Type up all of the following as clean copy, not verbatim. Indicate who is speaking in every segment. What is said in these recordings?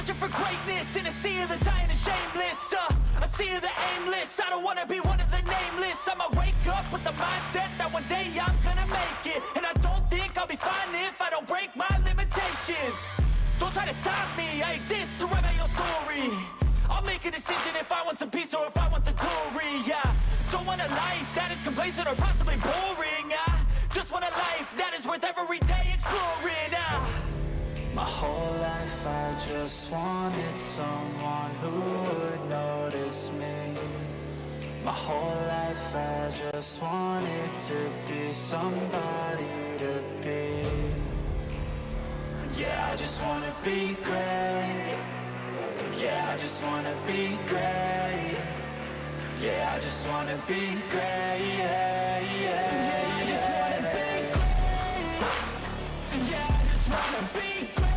Speaker 1: Searching for greatness in a sea of the dying and shameless. A sea of the aimless. I don't wanna be one of the nameless. I'ma wake up with the mindset that one day I'm gonna make it. And I don't think I'll be fine if I don't break my limitations. Don't try to stop me, I exist to write my own story. I'll make a decision if I want some peace or if I want the glory, yeah. Don't want a life that is complacent or possibly boring, just want a life that is worth every day exploring,
Speaker 2: My whole life I just wanted someone who would notice me. My whole life I just wanted to be somebody to be. Yeah, I just wanna be great. Yeah, I just wanna be great. Yeah, I just wanna be great. Yeah, yeah, I just wanna be great. Yeah, I just wanna be great.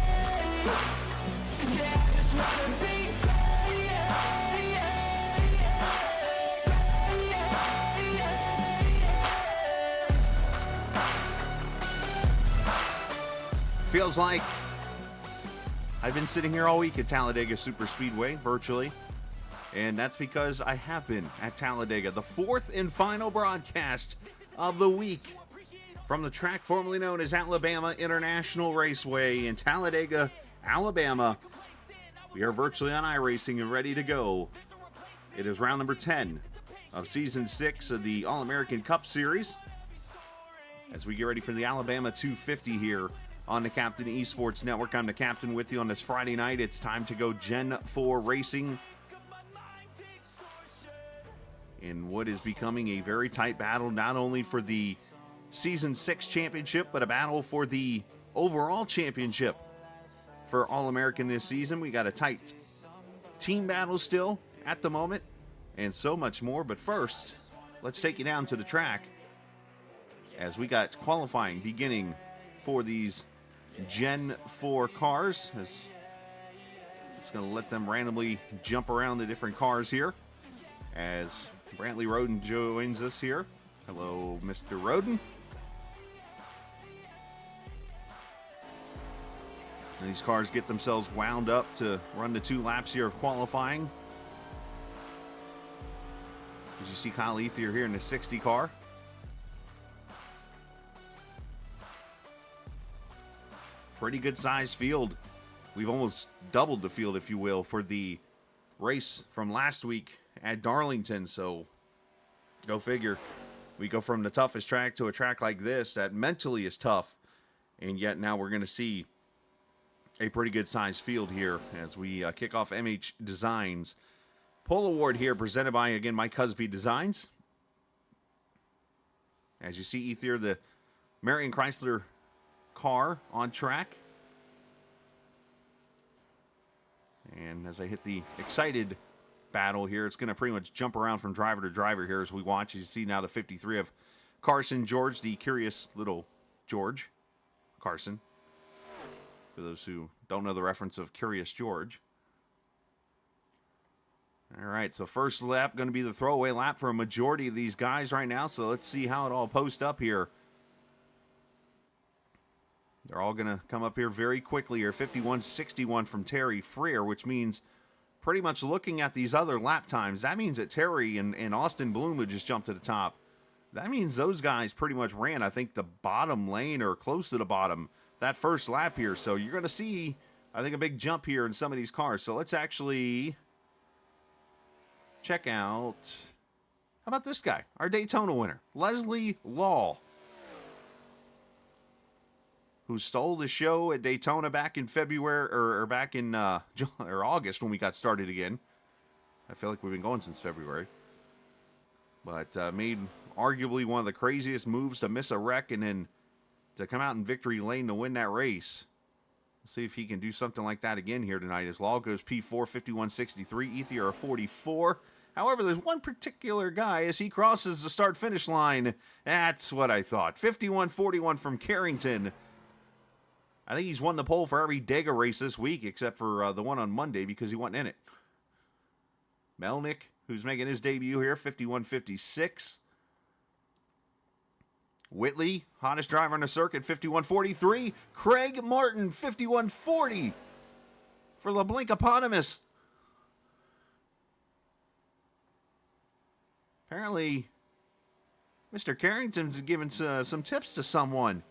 Speaker 2: Yeah, I just wanna be great. Yeah, yeah, yeah.
Speaker 3: Feels like I've been sitting here all week at Talladega Superspeedway, virtually, and that's because I have been at Talladega, the fourth and final broadcast of the week from the track formerly known as Alabama International Raceway in Talladega, Alabama. We are virtually on iRacing and ready to go. It is round number 10 of Season 6 of the All-American Cup Series as we get ready for the Alabama 250 here on the Captain Esports Network. I'm the Captain with you on this Friday night. It's time to go Gen 4 racing in what is becoming a very tight battle, not only for the Season 6 championship, but a battle for the overall championship for All-American this season. We got a tight team battle still at the moment, and so much more. But first, let's take you down to the track as we got qualifying beginning for these Gen 4 cars. Just going to let them randomly jump around the different cars here as Brantley Roden joins us here. Hello, Mr. Roden. And these cars get themselves wound up to run the 2 laps here of qualifying. As you see Kyle Ethier here in the 60 car. Pretty good sized field. We've almost doubled the field, if you will, for the race from last week at Darlington. So go figure. We go from the toughest track to a track like this that mentally is tough. And yet now we're going to see a pretty good sized field here as we kick off MH Designs Pole Award here, presented by, again, Mike Husby Designs. As you see Ethier, the Marion Chrysler car on track. And as I hit the excited battle here, it's going to pretty much jump around from driver to driver here as we watch. As you see now the 53 of Carson George, the curious little George Carson. For those who don't know the reference of Curious George. All right, so first lap going to be the throwaway lap for a majority of these guys right now. So let's see how it all posts up here. They're all going to come up here very quickly here. 51.61 from Terry Freer, which means pretty much looking at these other lap times, that means that Terry and Austin Bloom would just jump to the top. That means those guys pretty much ran, I think, the bottom lane or close to the bottom that first lap here. So you're going to see, I think, a big jump here in some of these cars. So let's actually check out, how about this guy, our Daytona winner, Leslie Law, who stole the show at Daytona back in February, or back in August when we got started again. I feel like we've been going since February. But made arguably one of the craziest moves to miss a wreck and then to come out in victory lane to win that race. We'll see if he can do something like that again here tonight. As Law goes P4, 51.63, Ethier a 44. However, there's one particular guy as he crosses the start-finish line. That's what I thought. 51.41 from Carrington. I think he's won the pole for every Dega race this week, except for the one on Monday because he wasn't in it. Melnick, who's making his debut here, 51.56. Whitley, hottest driver on the circuit, 51.43. Craig Martin, 51.40 for the Blinkopotamus. Apparently, Mr. Carrington's giving some tips to someone.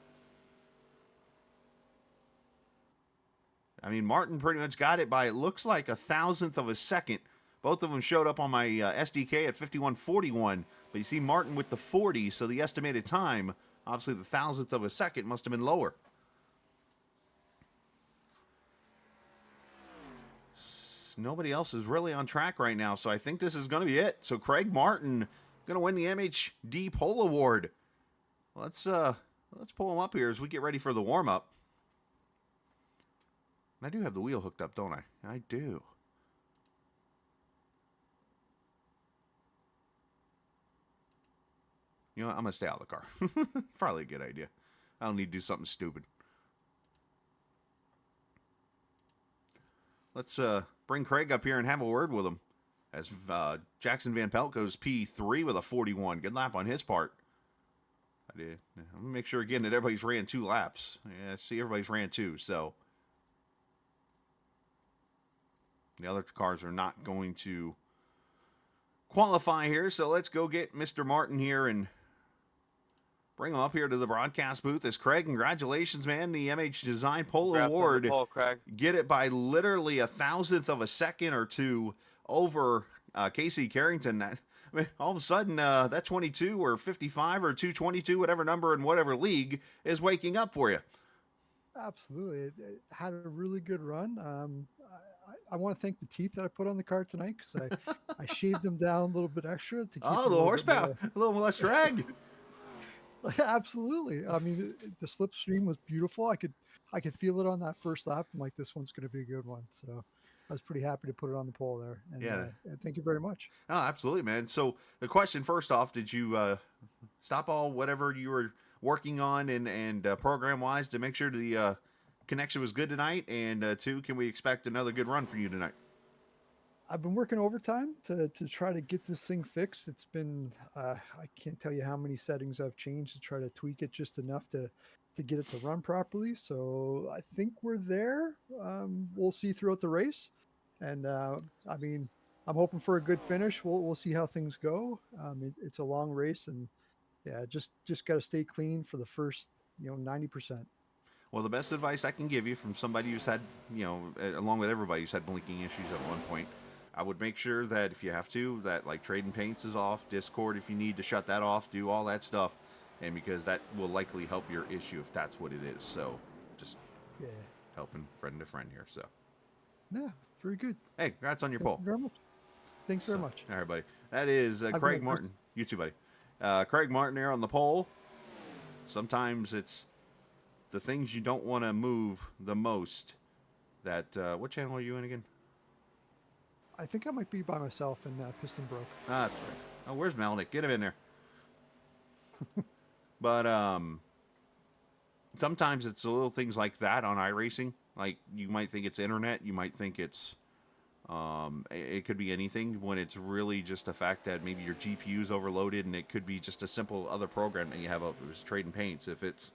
Speaker 3: I mean, Martin pretty much got it by, it looks like, 1,000th of a second. Both of them showed up on my SDK at 51:41. But you see Martin with the 40, so the estimated time, obviously the 1,000th of a second, must have been lower. Nobody else is really on track right now, so I think this is going to be it. So Craig Martin going to win the MHD Pole Award. Let's pull him up here as we get ready for the warm-up. I do have the wheel hooked up, don't I? I do. You know what? I'm going to stay out of the car. Probably a good idea. I don't need to do something stupid. Let's bring Craig up here and have a word with him. As Jackson Van Pelt goes P3 with a 41. Good lap on his part. I'm going to make sure again that everybody's ran 2 laps. Yeah, see, everybody's ran 2, so the other cars are not going to qualify here. So let's go get Mr. Martin here and bring him up here to the broadcast booth. As Craig, congratulations, man. The MH Design Pole Award.
Speaker 4: Pole, Craig.
Speaker 3: Get it by literally 1,000th of a second or two over Casey Carrington. I mean, all of a sudden, that 22 or 55 or 222, whatever number in whatever league, is waking up for you.
Speaker 5: Absolutely. It had a really good run. I want to thank the teeth that I put on the car tonight because I shaved them down a little bit extra to keep
Speaker 3: Oh, the horsepower, a little less drag.
Speaker 5: Absolutely. I mean, the slipstream was beautiful. I could feel it on that first lap. I'm like, this one's going to be a good one. So I was pretty happy to put it on the pole there. And,
Speaker 3: yeah.
Speaker 5: Thank you very much.
Speaker 3: Oh, absolutely, man. So the question first off, did you stop all whatever you were working on and program wise to make sure the connection was good tonight? And 2, can we expect another good run for you tonight?
Speaker 5: I've been working overtime to try to get this thing fixed. It's been, I can't tell you how many settings I've changed to try to tweak it just enough to get it to run properly. So I think we're there. We'll see throughout the race. And I mean, I'm hoping for a good finish. We'll see how things go. It's a long race, and yeah, just got to stay clean for the first, 90%.
Speaker 3: Well, the best advice I can give you from somebody who's had, along with everybody who's had blinking issues at one point, I would make sure that if you have to, that like trading paints is off, Discord if you need to shut that off, do all that stuff, and because that will likely help your issue if that's what it is. So just helping friend to friend here. So
Speaker 5: yeah, very good.
Speaker 3: Hey, congrats on your
Speaker 5: Thank
Speaker 3: poll.
Speaker 5: you very much. Thanks very much.
Speaker 3: All right, buddy. That is Craig Martin. You too, buddy. Craig Martin there on the pole. Sometimes it's the things you don't want to move the most. That what channel are you in again?
Speaker 5: I think I might be by myself, and piston broke.
Speaker 3: Ah, that's right. Oh, where's Melnick? Get him in there. But sometimes it's the little things like that on iRacing. Like you might think it's internet, you might think it's it could be anything, when it's really just the fact that maybe your GPU is overloaded, and it could be just a simple other program that you have up. It's trading paints. If it's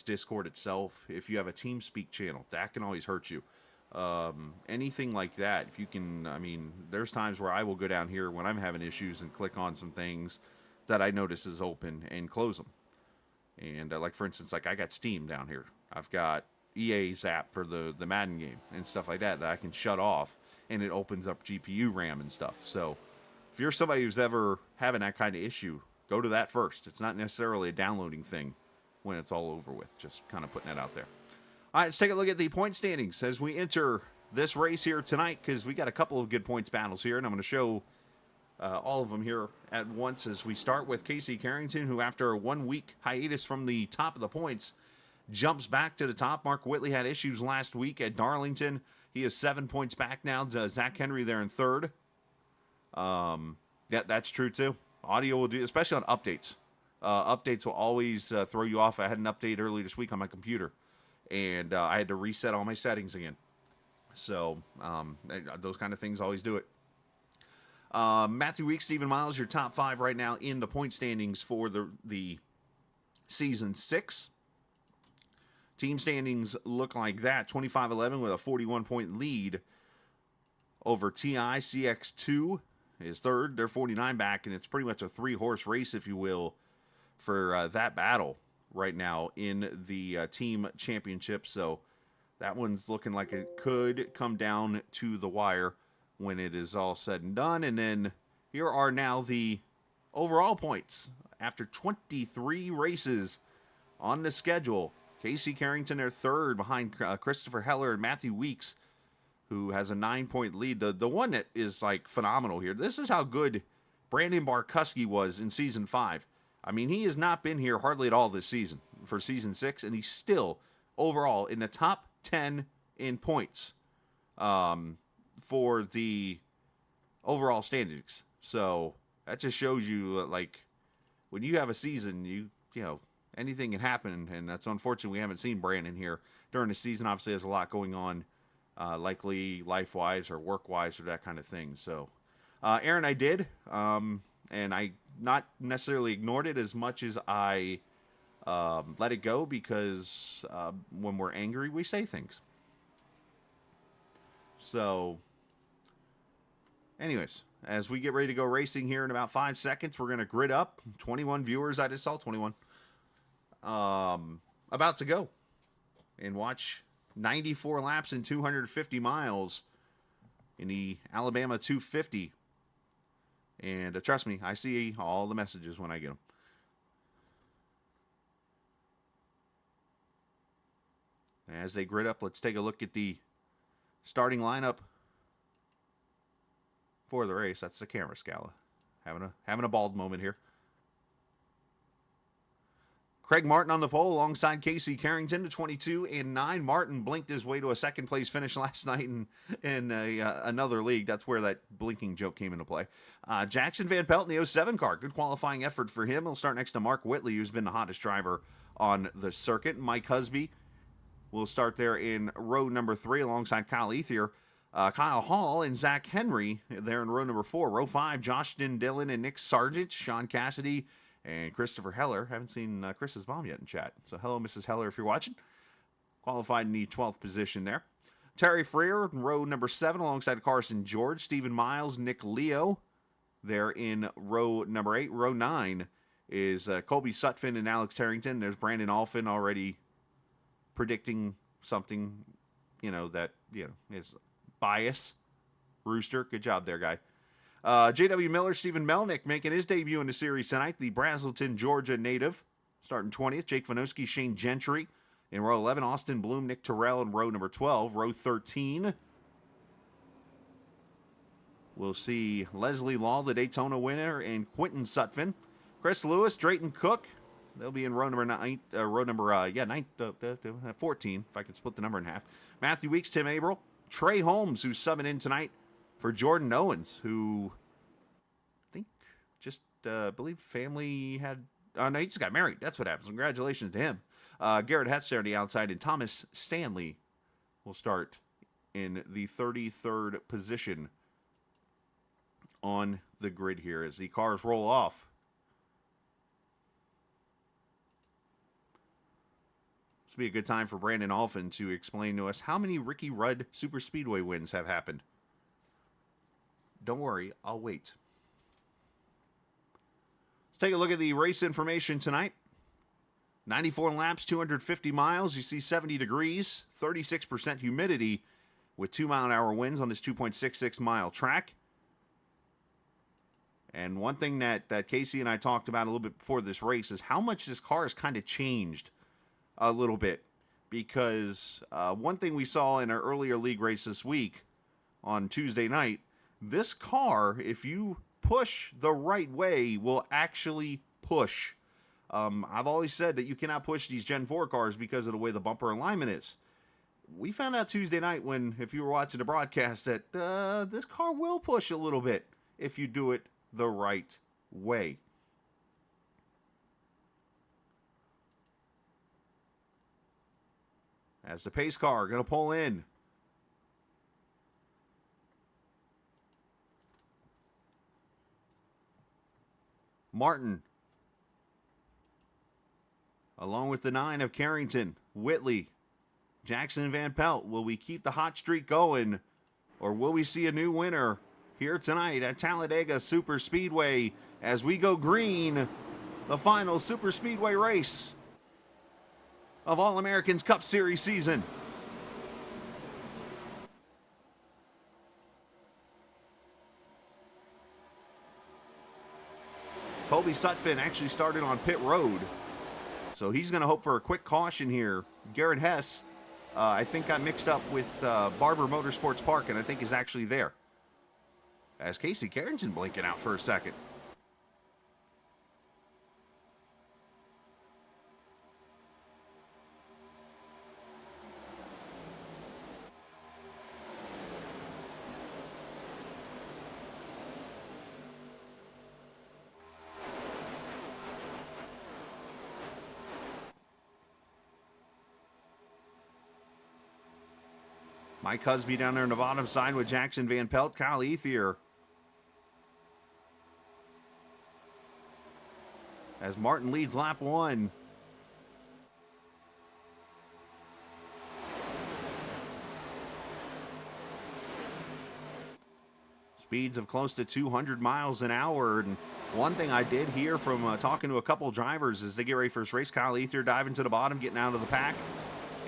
Speaker 3: Discord itself, if you have a TeamSpeak channel, that can always hurt you. Anything like that, if you can, I mean, there's times where I will go down here when I'm having issues and click on some things that I notice is open and close them. And like, for instance, like I got Steam down here. I've got EA's app for the Madden game and stuff like that I can shut off, and it opens up GPU RAM and stuff. So if you're somebody who's ever having that kind of issue, go to that first. It's not necessarily a downloading thing when it's all over with. Just kind of putting that out there. All right, let's take a look at the point standings as we enter this race here tonight, because we got a couple of good points battles here, and I'm going to show all of them here at once as we start with Casey Carrington, who after a 1-week hiatus from the top of the points jumps back to the top. Mark Whitley had issues last week at Darlington. He is 7 points back now. Zach Henry there in third. Yeah, that's true too. Audio will do, especially on updates. Updates will always throw you off. I had an update earlier this week on my computer, and I had to reset all my settings again. So those kind of things always do it. Matthew Weeks, Stephen Miles, your top 5 right now in the point standings for the season 6. Team standings look like that. 25-11 with a 41-point lead over TI. CX2 is third. They're 49 back, and it's pretty much a 3-horse race, if you will, for that battle right now in the team championship. So that one's looking like it could come down to the wire when it is all said and done. And then here are now the overall points after 23 races on the schedule. Casey Carrington, they're third behind Christopher Heller and Matthew Weeks, who has a 9-point lead. The one that is like phenomenal here. This is how good Brandon Barkuski was in season 5. I mean, he has not been here hardly at all this season for season 6, and he's still overall in the top 10 in points for the overall standings. So that just shows you, like, when you have a season, you know, anything can happen, and that's unfortunate we haven't seen Brandon here during the season. Obviously, there's a lot going on, likely life-wise or work-wise or that kind of thing. So, Aaron, I did, and I not necessarily ignored it as much as I let it go, because when we're angry, we say things. So, anyways, as we get ready to go racing here in about 5 seconds, we're going to grid up. 21 viewers, I just saw 21. About to go and watch 94 laps and 250 miles in the Alabama 250. And trust me, I see all the messages when I get them. As they grid up, let's take a look at the starting lineup for the race. That's the camera scala. Having a bald moment here. Craig Martin on the pole alongside Casey Carrington to 22-9. Martin blinked his way to a second-place finish last night in another league. That's where that blinking joke came into play. Jackson Van Pelt in the 07 car. Good qualifying effort for him. He'll start next to Mark Whitley, who's been the hottest driver on the circuit. Mike Husby will start there in row number 3 alongside Kyle Ethier. Kyle Hall and Zach Henry there in row number 4. Row 5, Joshton Dillon and Nick Sargent, Sean Cassidy, and Christopher Heller. Haven't seen Chris's mom yet in chat. So hello, Mrs. Heller, if you're watching. Qualified in the 12th position there. Terry Freer in row number 7 alongside Carson George. Stephen Miles, Nick Leo there in row number 8. Row 9 is Colby Sutphin and Alex Harrington. There's Brandon Alphin already predicting something, that, is bias. Rooster, good job there, guy. J.W. Miller, Stephen Melnick making his debut in the series tonight. The Brazelton, Georgia native, starting 20th. Jake Vanoski, Shane Gentry in row 11. Austin Bloom, Nick Terrell in row number 12. Row 13, we'll see Leslie Law, the Daytona winner, and Quentin Sutphin. Chris Lewis, Drayton Cook, they'll be in row number 9, 14, if I could split the number in half. Matthew Weeks, Tim Averill. Trey Holmes, who's subbing in tonight for Jordan Owens, who I think just believe family had... Oh, no, he just got married. That's what happens. Congratulations to him. Garrett Hetz there on the outside, and Thomas Stanley will start in the 33rd position on the grid here as the cars roll off. This will be a good time for Brandon Alphin to explain to us how many Ricky Rudd Superspeedway wins have happened. Don't worry, I'll wait. Let's take a look at the race information tonight. 94 laps, 250 miles. You see 70 degrees, 36% humidity with 2-mile-an-hour winds on this 2.66-mile track. And one thing that Casey and I talked about a little bit before this race is how much this car has kind of changed a little bit. Because one thing we saw in our earlier league race this week on Tuesday night, this car, if you push the right way, will actually push. I've always said that you cannot push these Gen 4 cars because of the way the bumper alignment is. We found out Tuesday night if you were watching the broadcast, that this car will push a little bit if you do it the right way. As the pace car going to pull in. Martin, along with the 9 of Carrington, Whitley, Jackson Van Pelt. Will we keep the hot streak going, or will we see a new winner here tonight at Talladega Superspeedway as we go green, the final Superspeedway race of All-Americans Cup Series season? Kobe Sutphin actually started on pit road, so he's going to hope for a quick caution here. Garrett Hess, I think, got mixed up with Barber Motorsports Park, and I think is actually there. As Casey Carrington blinking out for a second. Mike Husby down there on the bottom side with Jackson Van Pelt. Kyle Ethier. As Martin leads lap 1. Speeds of close to 200 miles an hour. And one thing I did hear from talking to a couple drivers as they get ready for this race, Kyle Ethier diving to the bottom, getting out of the pack,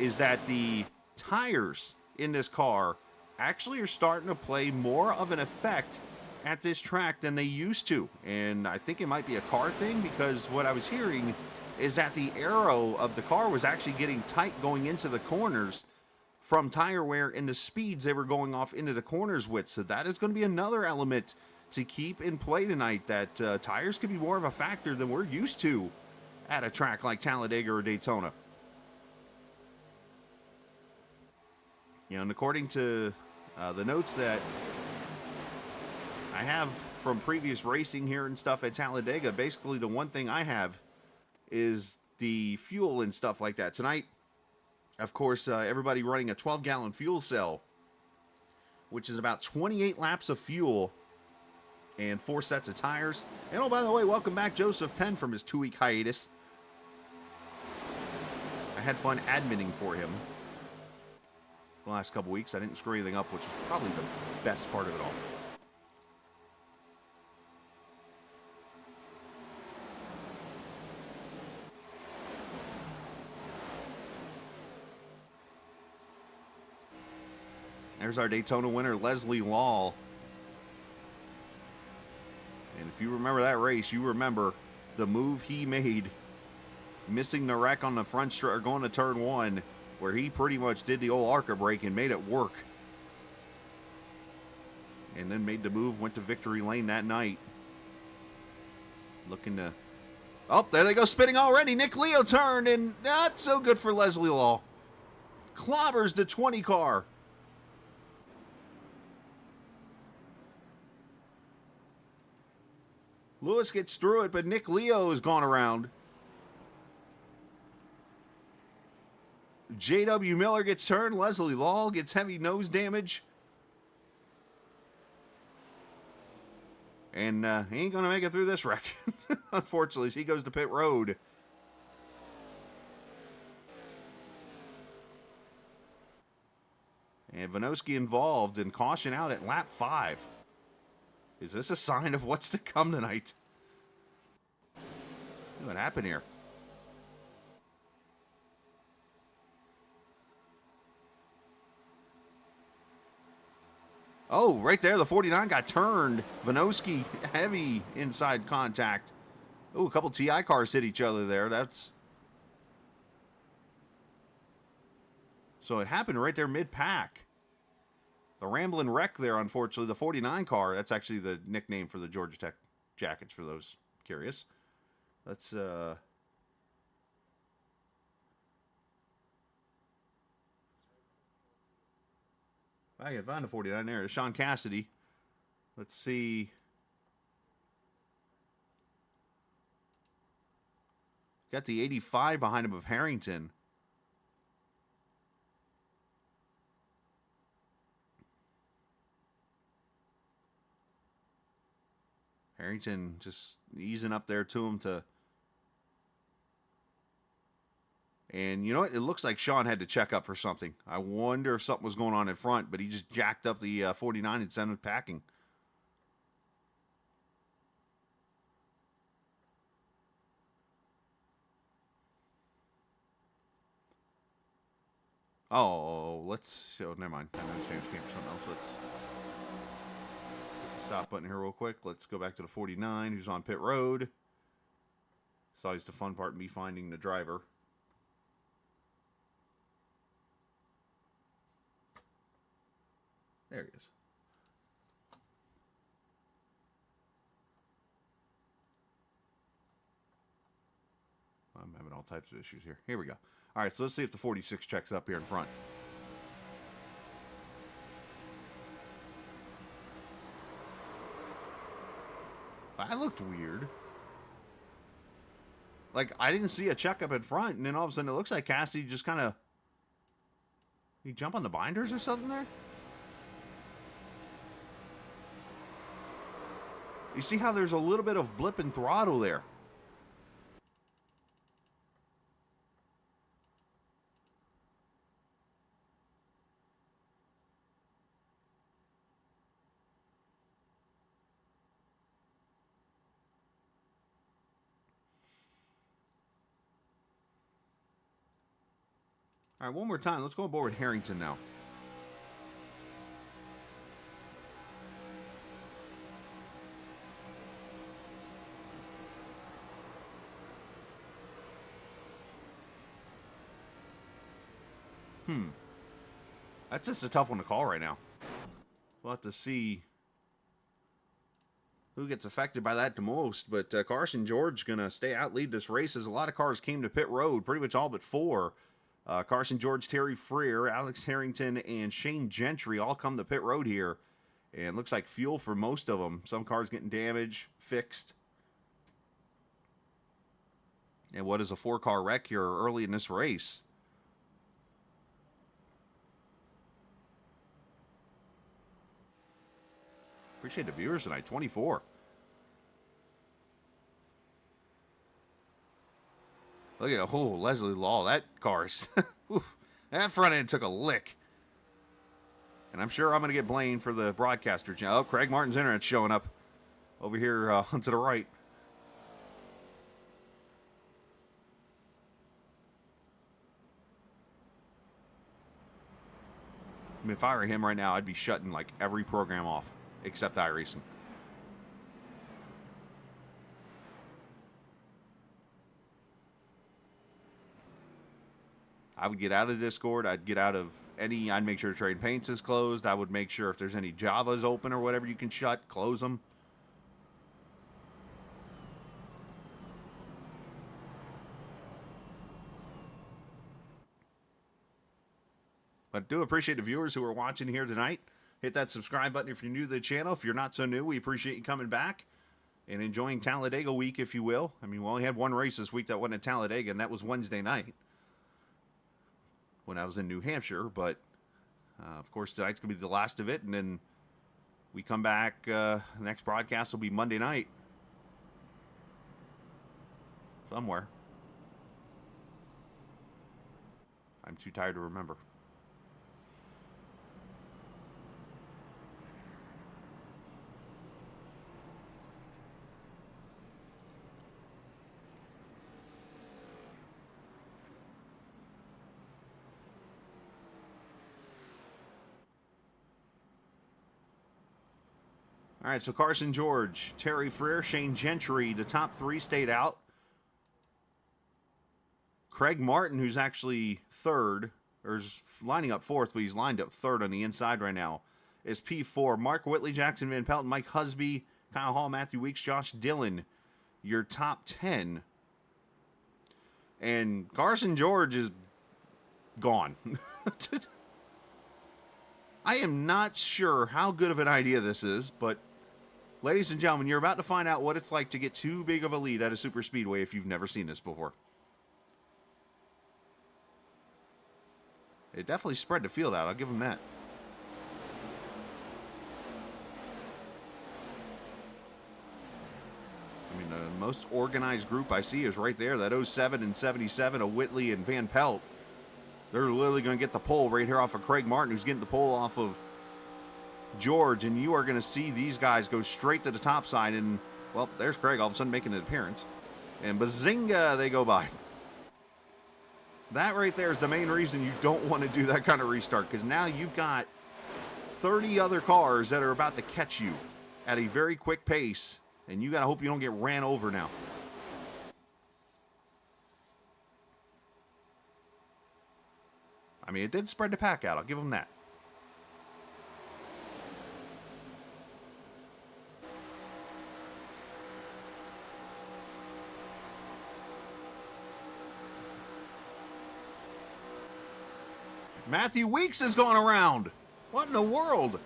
Speaker 3: is that the tires in this car actually are starting to play more of an effect at this track than they used to. And I think it might be a car thing, because what I was hearing is that the aero of the car was actually getting tight going into the corners from tire wear and the speeds they were going off into the corners with. So that is going to be another element to keep in play tonight, that tires could be more of a factor than we're used to at a track like Talladega or Daytona. You know, and according to the notes that I have from previous racing here and stuff at Talladega, basically the one thing I have is the fuel and stuff like that. Tonight, of course, everybody running a 12-gallon fuel cell, which is about 28 laps of fuel and 4 sets of tires. And oh, by the way, welcome back Joseph Penn from his 2-week hiatus. I had fun adminning for him the last couple weeks. I didn't screw anything up, which is probably the best part of it all. There's our Daytona winner, Leslie Law. And if you remember that race, you remember the move he made, missing the wreck on the front straight, or going to turn 1, where he pretty much did the old ARCA brake and made it work. And then made the move, went to victory lane that night. Looking to... Oh, there they go, spinning already. Nick Leo turned, and not so good for Leslie Law. Clobbers the 20 car. Lewis gets through it, but Nick Leo has gone around. J.W. Miller gets turned. Leslie Law gets heavy nose damage. And he ain't going to make it through this wreck. Unfortunately, he goes to pit road. And Vanoski involved, and caution out at lap 5. Is this a sign of what's to come tonight? What happened here? Oh, right there, the 49 got turned. Vanoski, heavy inside contact. Oh, a couple TI cars hit each other there. That's... So it happened right there mid-pack. The rambling wreck there, unfortunately. The 49 car, that's actually the nickname for the Georgia Tech Jackets, for those curious. Let's, I can find the 49 there. It's Sean Cassidy. Let's see. Got the 85 behind him of Harrington. Harrington just easing up there to him to And you know what? It looks like Sean had to check up for something. I wonder if something was going on in front, but he just jacked up the 49 and sent him packing. Oh, let's... Oh, never mind. I know James came for something else. Let's hit the stop button here real quick. Let's go back to the 49, who's on pit road. It's always the fun part, me finding the driver. There he is. I'm having all types of issues here. Here we go. All right, so let's see if the 46 checks up here in front. That looked weird. Like, I didn't see a checkup in front, and then all of a sudden it looks like Cassidy just kind of... He jump on the binders or something there? You see how there's a little bit of blip and throttle there? All right, one more time. Let's go aboard Harrington now. That's just a tough one to call right now. We'll have to see who gets affected by that the most. But Carson George going to stay out, lead this race, as a lot of cars came to pit road, pretty much all but four. Carson George, Terry Freer, Alex Harrington, and Shane Gentry all come to pit road here. And looks like fuel for most of them. Some cars getting damaged, fixed. And what is a 4-car wreck here early in this race? Appreciate the viewers tonight. 24. Look at Leslie Law. That car's... that front end took a lick. And I'm sure I'm going to get blamed for the broadcaster channel. Oh, Craig Martin's Internet's showing up over here to the right. I mean, if I were him right now, I'd be shutting like every program off except iRacing. I would get out of Discord. I'd get out of any... I'd make sure Trade Paints is closed. I would make sure if there's any Javas open or whatever you can shut, close them. But I do appreciate the viewers who are watching here tonight. Hit that subscribe button if you're new to the channel. If you're not so new, we appreciate you coming back and enjoying Talladega week, if you will. I mean, we only had one race this week that wasn't at Talladega, and that was Wednesday night when I was in New Hampshire. But, of course, tonight's going to be the last of it, and then we come back. The next broadcast will be Monday night. Somewhere. I'm too tired to remember. All right, so Carson George, Terry Freer, Shane Gentry, the top three stayed out. Craig Martin, who's actually third, or is lining up fourth, but he's lined up third on the inside right now, is P4. Mark Whitley, Jackson Van Pelt, Mike Husby, Kyle Hall, Matthew Weeks, Josh Dillon, your top 10. And Carson George is gone. I am not sure how good of an idea this is, but ladies and gentlemen, you're about to find out what it's like to get too big of a lead at a super speedway if you've never seen this before. It definitely spread the field out, I'll give him that. I mean, the most organized group I see is right there. That 07 and 77 of Whitley and Van Pelt. They're literally going to get the pole right here off of Craig Martin, who's getting the pole off of George. And you are going to see these guys go straight to the top side. And, well, there's Craig all of a sudden making an appearance. And bazinga, they go by. That right there is the main reason you don't want to do that kind of restart, because now you've got 30 other cars that are about to catch you at a very quick pace, and you got to hope you don't get ran over now. I mean, it did spread the pack out. I'll give them that. Matthew Weeks has gone around. What in the world?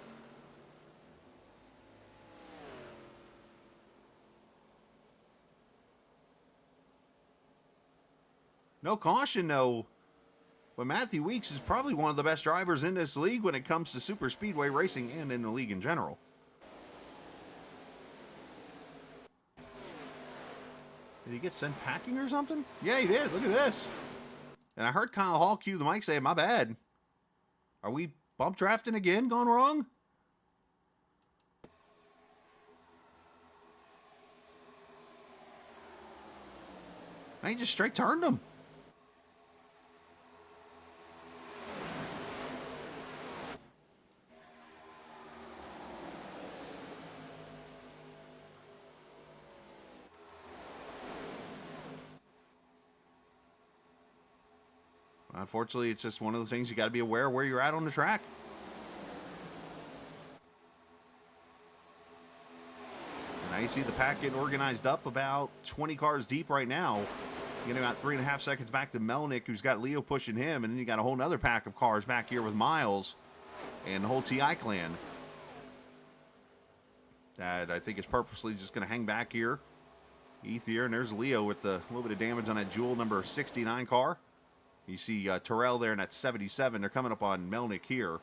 Speaker 3: No caution, though. But Matthew Weeks is probably one of the best drivers in this league when it comes to super speedway racing and in the league in general. Did he get sent packing or something? Yeah, he did. Look at this. And I heard Kyle Hall cue the mic say, "My bad. Are we bump drafting again? Gone wrong?" I just straight turned him. Unfortunately, it's just one of the things you got to be aware of where you're at on the track. And now you see the pack getting organized up about 20 cars deep right now. Getting about 3.5 seconds back to Melnick, who's got Leo pushing him. And then you got a whole nother pack of cars back here with Miles and the whole TI clan. That I think is purposely just going to hang back here. Ethier, and there's Leo with a little bit of damage on that Jewel number 69 car. You see Terrell there in that 77. They're coming up on Melnick here.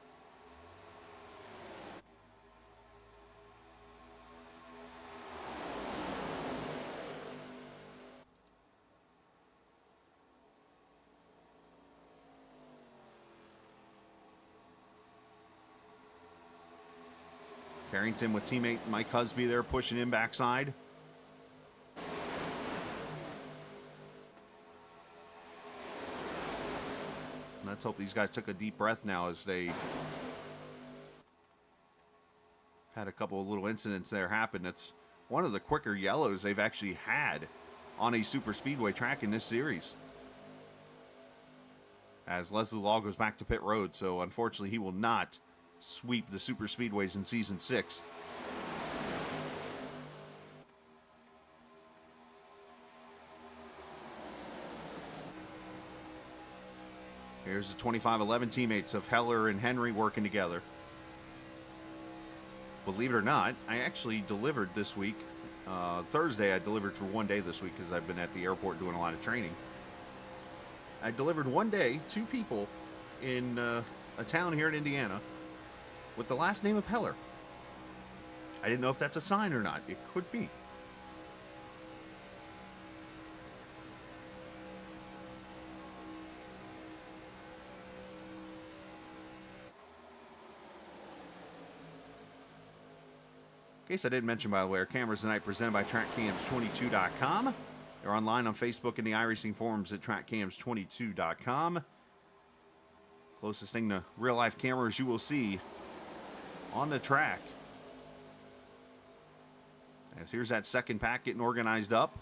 Speaker 3: Carrington with teammate Mike Husby there pushing him backside. Let's hope these guys took a deep breath now as they had a couple of little incidents there happen. It's one of the quicker yellows they've actually had on a super speedway track in this series. As Leslie Law goes back to pit road, so unfortunately he will not sweep the super speedways in season 6. Here's the 2511 teammates of Heller and Henry working together. Believe it or not, I actually delivered this week. Thursday, I delivered for one day this week because I've been at the airport doing a lot of training. I delivered one day 2 people in a town here in Indiana with the last name of Heller. I didn't know if that's a sign or not. It could be. In case I didn't mention, by the way, our cameras tonight presented by TrackCams22.com. They're online on Facebook and the iRacing forums at TrackCams22.com. Closest thing to real-life cameras you will see on the track. As here's that second pack getting organized up.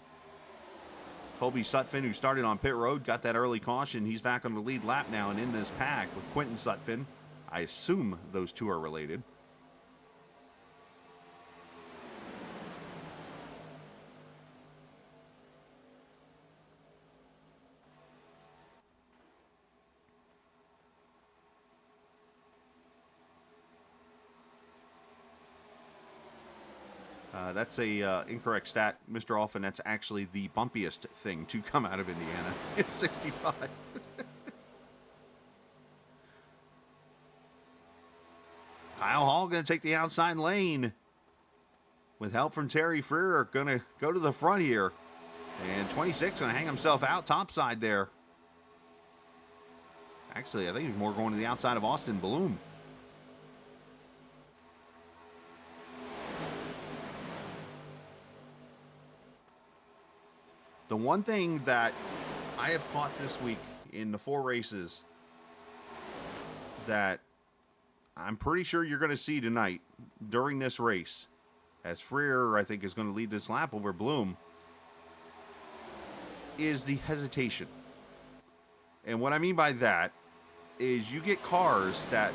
Speaker 3: Colby Sutphin, who started on pit road, got that early caution. He's back on the lead lap now and in this pack with Quentin Sutphin. I assume those two are related. That's a incorrect stat, Mr. Alphin. That's actually the bumpiest thing to come out of Indiana. It's 65. Kyle Hall going to take the outside lane. with help from Terry Freer, are going to go to the front here. And 26 going to hang himself out topside there. Actually, I think he's more going to the outside of Austin Bloom. The one thing that I have caught this week in the 4 races that I'm pretty sure you're going to see tonight during this race, as Freer, I think, is going to lead this lap over Bloom, is the hesitation. And what I mean by that is you get cars that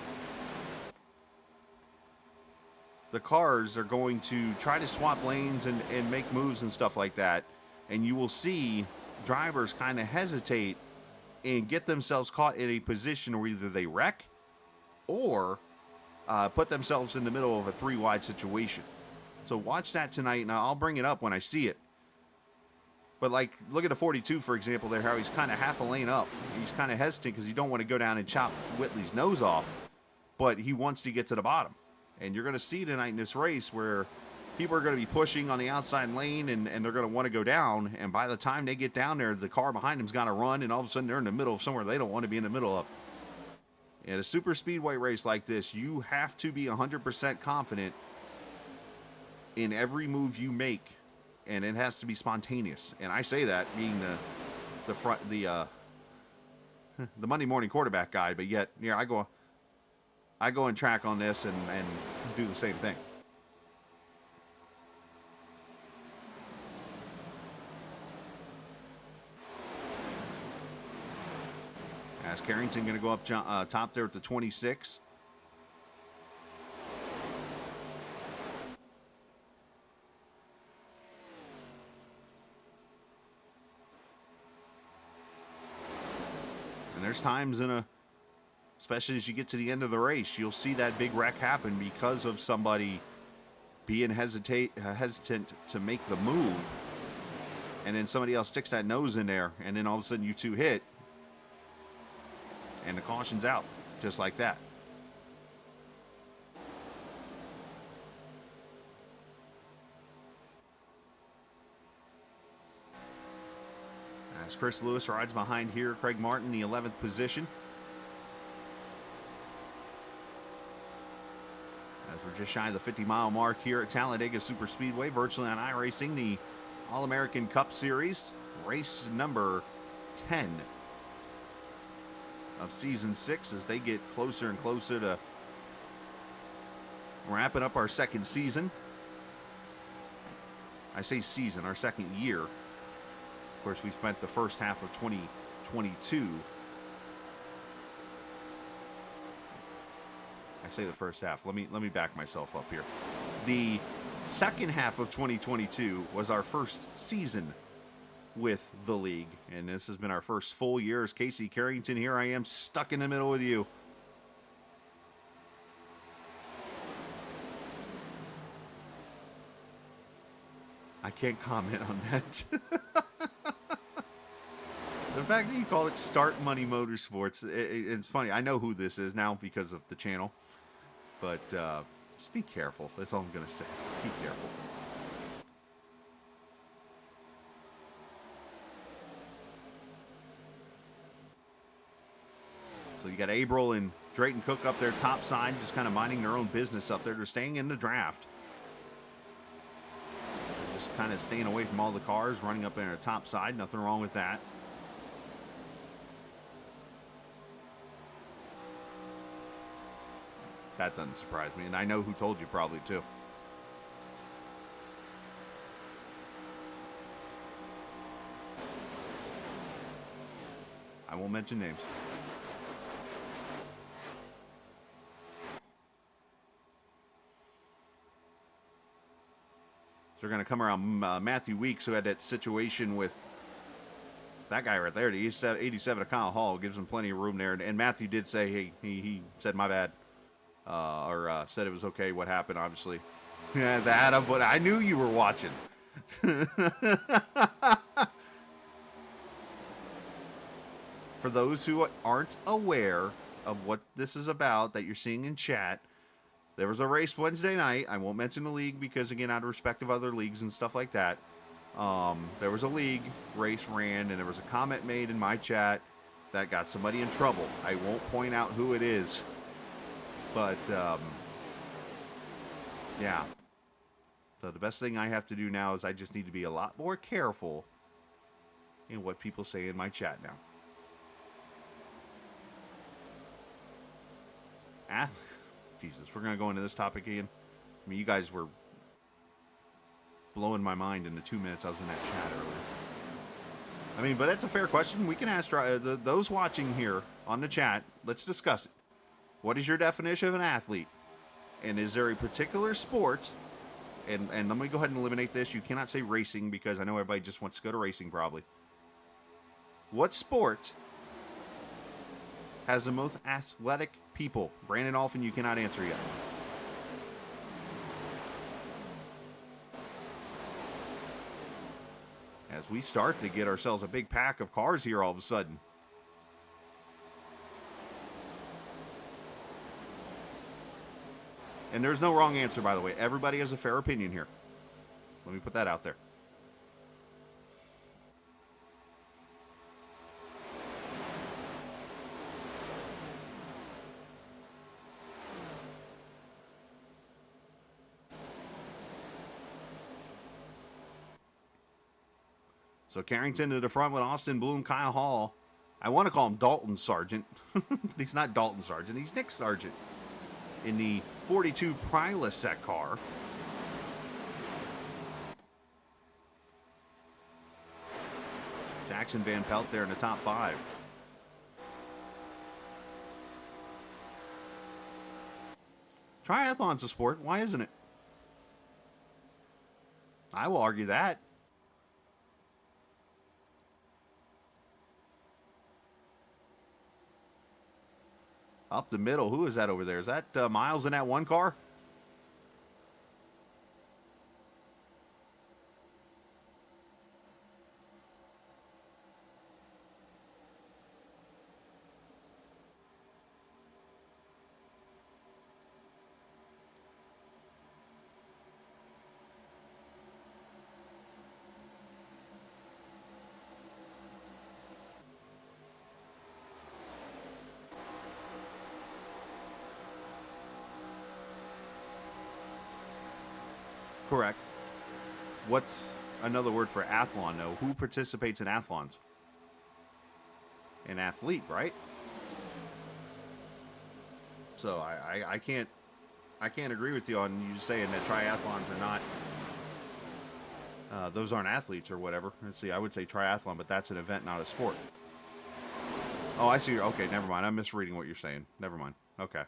Speaker 3: the cars are going to try to swap lanes and make moves and stuff like that. And you will see drivers kind of hesitate and get themselves caught in a position where either they wreck or put themselves in the middle of a 3-wide situation. So watch that tonight, and I'll bring it up when I see it. But, like, look at the 42, for example, there, how he's kind of half a lane up. He's kind of hesitant because he don't want to go down and chop Whitley's nose off, but he wants to get to the bottom. And you're going to see tonight in this race where people are going to be pushing on the outside lane, and they're going to want to go down, and by the time they get down there, the car behind them's got to run, and all of a sudden they're in the middle of somewhere they don't want to be in the middle of. In a super speedway race like this, you have to be 100% confident in every move you make, and it has to be spontaneous. And I say that being the Monday morning quarterback guy, but yet, yeah, I go and track on this and do the same thing. As Carrington going to go up top there at the 26. And there's times especially as you get to the end of the race, you'll see that big wreck happen because of somebody being hesitant to make the move. And then somebody else sticks that nose in there, and then all of a sudden you two hit. And the caution's out, just like that. As Chris Lewis rides behind here, Craig Martin, the 11th position. As we're just shy of the 50-mile mark here at Talladega Superspeedway, virtually on iRacing, the All-American Cup Series, race number 10. Of season 6 as they get closer and closer to wrapping up our second season. I say season, our second year. Of course, we spent the first half of 2022. I say the first half. Let me back myself up here. The second half of 2022 was our first season with the league, and this has been our first full year as Casey Carrington. Here I am stuck in the middle with you. I can't comment on that. The fact that you call it Start Money Motorsports, it's funny. I know who this is now because of the channel, but just be careful. That's all I'm going to say. Be careful. So you got Abril and Drayton Cook up there top side, just kind of minding their own business up there. They're staying in the draft. Just kind of staying away from all the cars, running up there top side. Nothing wrong with that. That doesn't surprise me, and I know who told you probably too. I won't mention names. They're going to come around Matthew Weeks, who had that situation with that guy right there, the 87 of Kyle Hall, gives him plenty of room there. And Matthew did say, hey, he said, my bad, or said it was okay what happened, obviously. Yeah, that, but I knew you were watching. For those who aren't aware of what this is about that you're seeing in chat, There was a race Wednesday night. I won't mention the league because, again, out of respect of other leagues and stuff like that. There was a league race ran, and there was a comment made in my chat that got somebody in trouble. I won't point out who it is. But, yeah. So the best thing I have to do now is I just need to be a lot more careful in what people say in my chat now. Jesus, we're going to go into this topic again. I mean, you guys were blowing my mind in the 2 minutes I was in that chat earlier. I mean, but that's a fair question. We can ask those watching here on the chat. Let's discuss it. What is your definition of an athlete? And is there a particular sport? And let me go ahead and eliminate this. You cannot say racing because I know everybody just wants to go to racing probably. What sport has the most athletic people? Brandon Alphin, you cannot answer yet. As we start to get ourselves a big pack of cars here all of a sudden. And there's no wrong answer, by the way. Everybody has a fair opinion here. Let me put that out there. So Carrington to the front with Austin Bloom, Kyle Hall. I want to call him Dalton Sargent. But he's not Dalton Sargent. He's Nick Sargent in the 42 Prilosec car. Jackson Van Pelt there in the top 5. Triathlon's a sport. Why isn't it? I will argue that. Up the middle. Who is that over there? Is that Miles in that one car? Correct. What's another word for athlon, though? Who participates in athlons? An athlete, right? So I can't agree with you on you saying that triathlons are not those aren't athletes or whatever. Let's see, I would say triathlon, but that's an event, not a sport. Oh, I see. Okay, never mind. I'm misreading what you're saying. Never mind. Okay.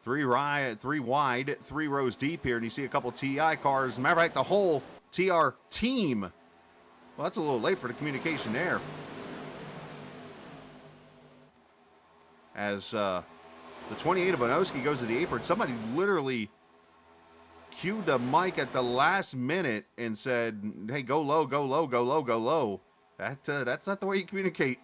Speaker 3: Three wide, 3 rows deep here, and you see a couple TI cars. As a matter of fact, the whole TR team. Well, that's a little late for the communication there. As the 28 of Bonoski goes to the apron, somebody literally cued the mic at the last minute and said, hey, go low, go low, go low, go low. That's not the way you communicate.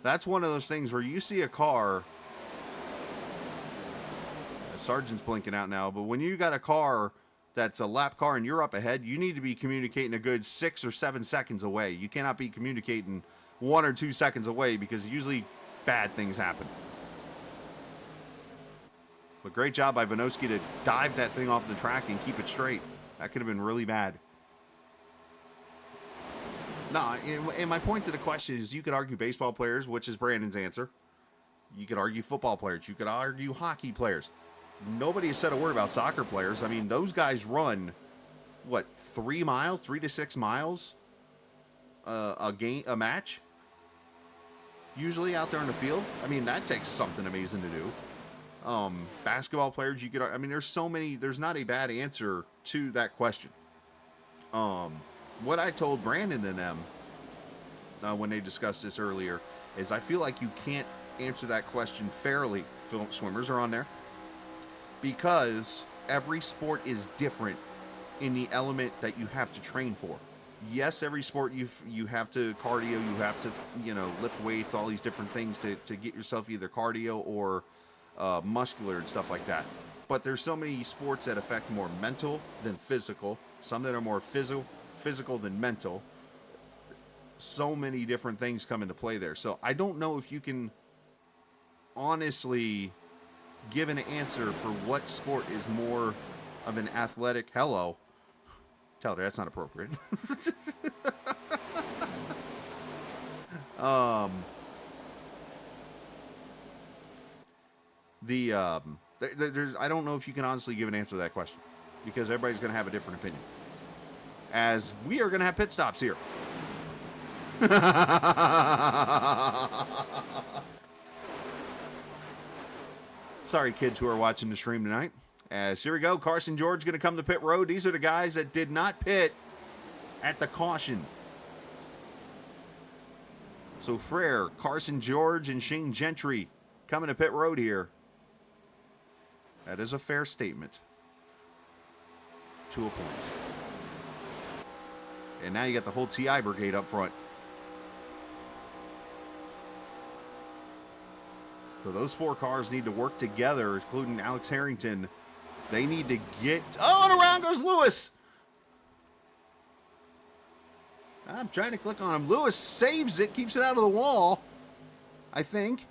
Speaker 3: That's one of those things where you see a car. Sergeant's blinking out now, but when you got a car that's a lap car and you're up ahead, you need to be communicating a good 6 or 7 seconds away. You cannot be communicating 1 or 2 seconds away because usually bad things happen. But great job by Bonoski to dive that thing off the track and keep it straight. That could have been really bad. No, and my point to the question is you could argue baseball players, which is Brandon's answer. You could argue football players. You could argue hockey players. Nobody has said a word about soccer players. I mean, those guys run, what, 3 miles, 3 to 6 miles a match? Usually out there in the field. I mean, that takes something amazing to do. Basketball players, you could, I mean, there's so many, there's not a bad answer to that question. What I told Brandon and them when they discussed this earlier is I feel like you can't answer that question fairly. Swimmers are on there. Because every sport is different in the element that you have to train for. Yes, every sport you have to cardio, you have to, lift weights, all these different things to get yourself either cardio or muscular and stuff like that. But there's so many sports that affect more mental than physical, some that are more physical than mental. So many different things come into play there. So I don't know if you can honestly give an answer for what sport is more of an athletic. Hello. Tell her that's not appropriate. There's I don't know if you can honestly give an answer to that question, because everybody's going to have a different opinion. As we are going to have pit stops here. Sorry, kids who are watching the stream tonight. As here we go, Carson George going to come to pit road. These are the guys that did not pit at the caution. So Frere, Carson George, and Shane Gentry coming to pit road here. That is a fair statement. To a point. And now you got the whole TI brigade up front. So those 4 cars need to work together, including Alex Harrington. They need to get... Oh, and around goes Lewis! I'm trying to click on him. Lewis saves it, keeps it out of the wall, I think.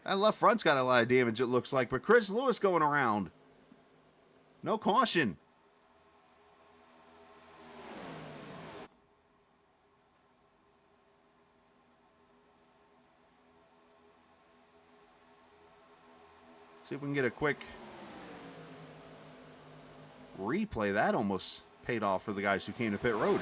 Speaker 3: That left front's got a lot of damage, it looks like. But Chris Lewis going around. No caution. See if we can get a quick replay. That almost paid off for the guys who came to pit road.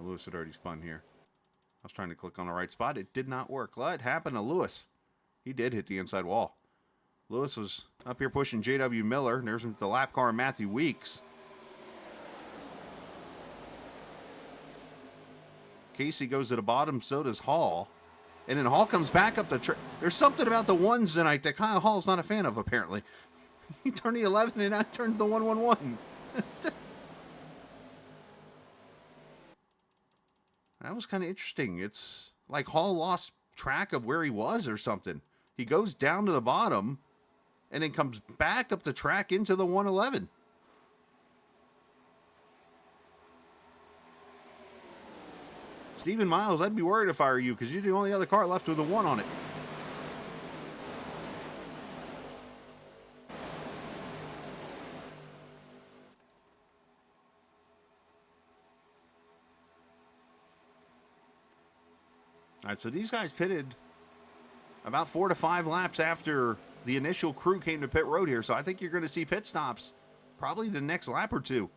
Speaker 3: Lewis had already spun here. I was trying to click on the right spot. It did not work. What happened to Lewis? He did hit the inside wall. Lewis was up here pushing J.W. Miller. And there's the lap car, Matthew Weeks. Casey goes to the bottom, so does Hall. And then Hall comes back up the track. There's something about the ones tonight that Kyle Hall's not a fan of, apparently. He turned the 11 and now turns the 111. That was kind of interesting. It's like Hall lost track of where he was or something. He goes down to the bottom and then comes back up the track into the 111. Stephen Miles, I'd be worried if I were you, because you're the only other car left with a 1 on it. All right, so these guys pitted about 4 to 5 laps after the initial crew came to pit road here. So I think you're going to see pit stops probably the next lap or two.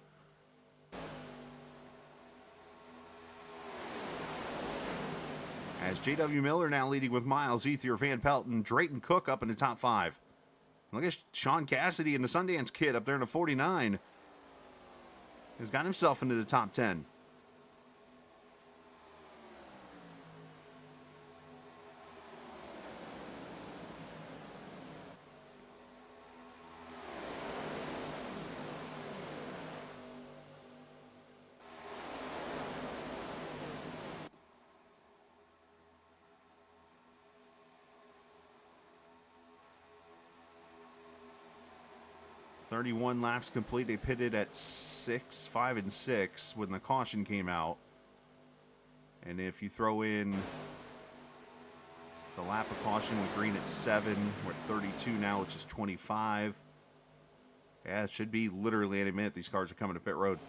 Speaker 3: As J.W. Miller now leading with Miles, Ethier, Van Pelt, and Drayton Cook up in the top 5. Look at Sean Cassidy and the Sundance Kid up there in the 49. He's got himself into the top 10. .31 laps complete. They pitted at 6, 5, and 6 when the caution came out. And if you throw in the lap of caution with green at 7, we're at 32 now, which is 25. Yeah, it should be literally any minute these cars are coming to pit road.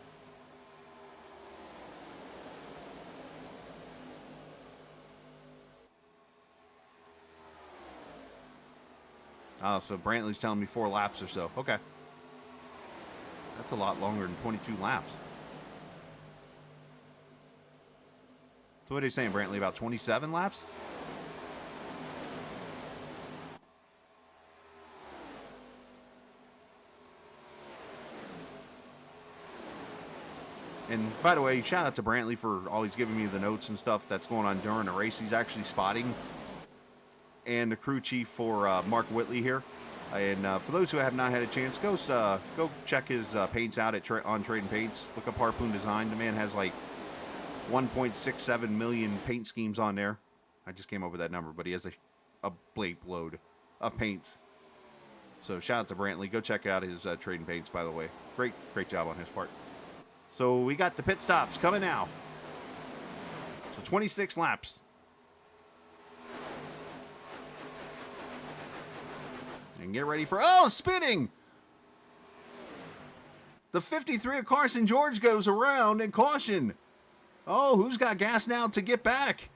Speaker 3: Oh, so Brantley's telling me 4 laps or so. Okay. That's a lot longer than 22 laps. So what are you saying, Brantley? About 27 laps? And by the way, shout out to Brantley for always giving me the notes and stuff that's going on during the race. He's actually spotting. And the crew chief for Mark Whitley here. And for those who have not had a chance, go check his paints out at on Trading Paints. Look up Harpoon Design. The man has like 1.67 million paint schemes on there. I just came up with that number, but he has a bleep load of paints. So shout out to Brantley. Go check out his Trading Paints, by the way. Great job on his part. So we got the pit stops coming now. So 26 laps. And get ready for, oh, spinning! The 53 of Carson George goes around, and caution. Oh, who's got gas now to get back?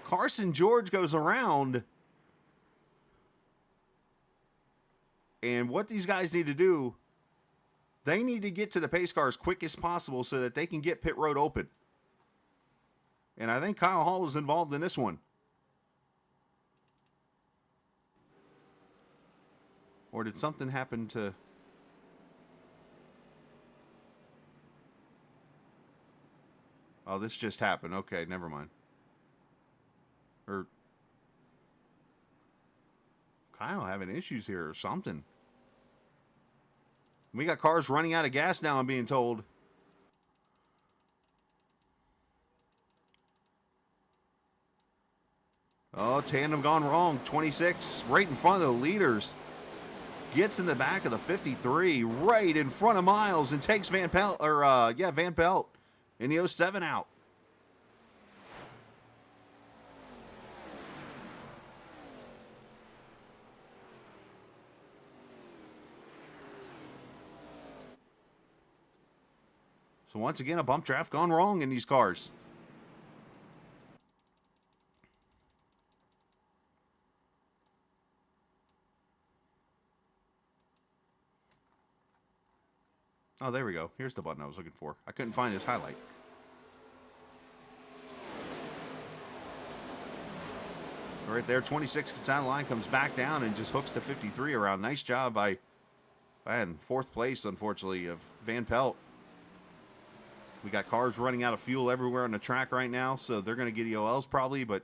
Speaker 3: Carson George goes around. And what these guys need to do, they need to get to the pace car as quick as possible so that they can get pit road open. And I think Kyle Hall was involved in this one. Or did something happen to... Oh, this just happened. Okay, never mind. Or... Kyle having issues here or something. We got cars running out of gas now, I'm being told. Oh, tandem gone wrong. 26, right in front of the leaders. Gets in the back of the 53, right in front of Miles, and takes Van Pelt, Van Pelt, in the 07 out. So once again, a bump draft gone wrong in these cars. Oh, there we go. Here's the button I was looking for. I couldn't find his highlight. Right there, 26 gets out of line, comes back down, and just hooks the 53 around. Nice job by fourth place, unfortunately, of Van Pelt. We got cars running out of fuel everywhere on the track right now, so they're going to get EOLs probably, but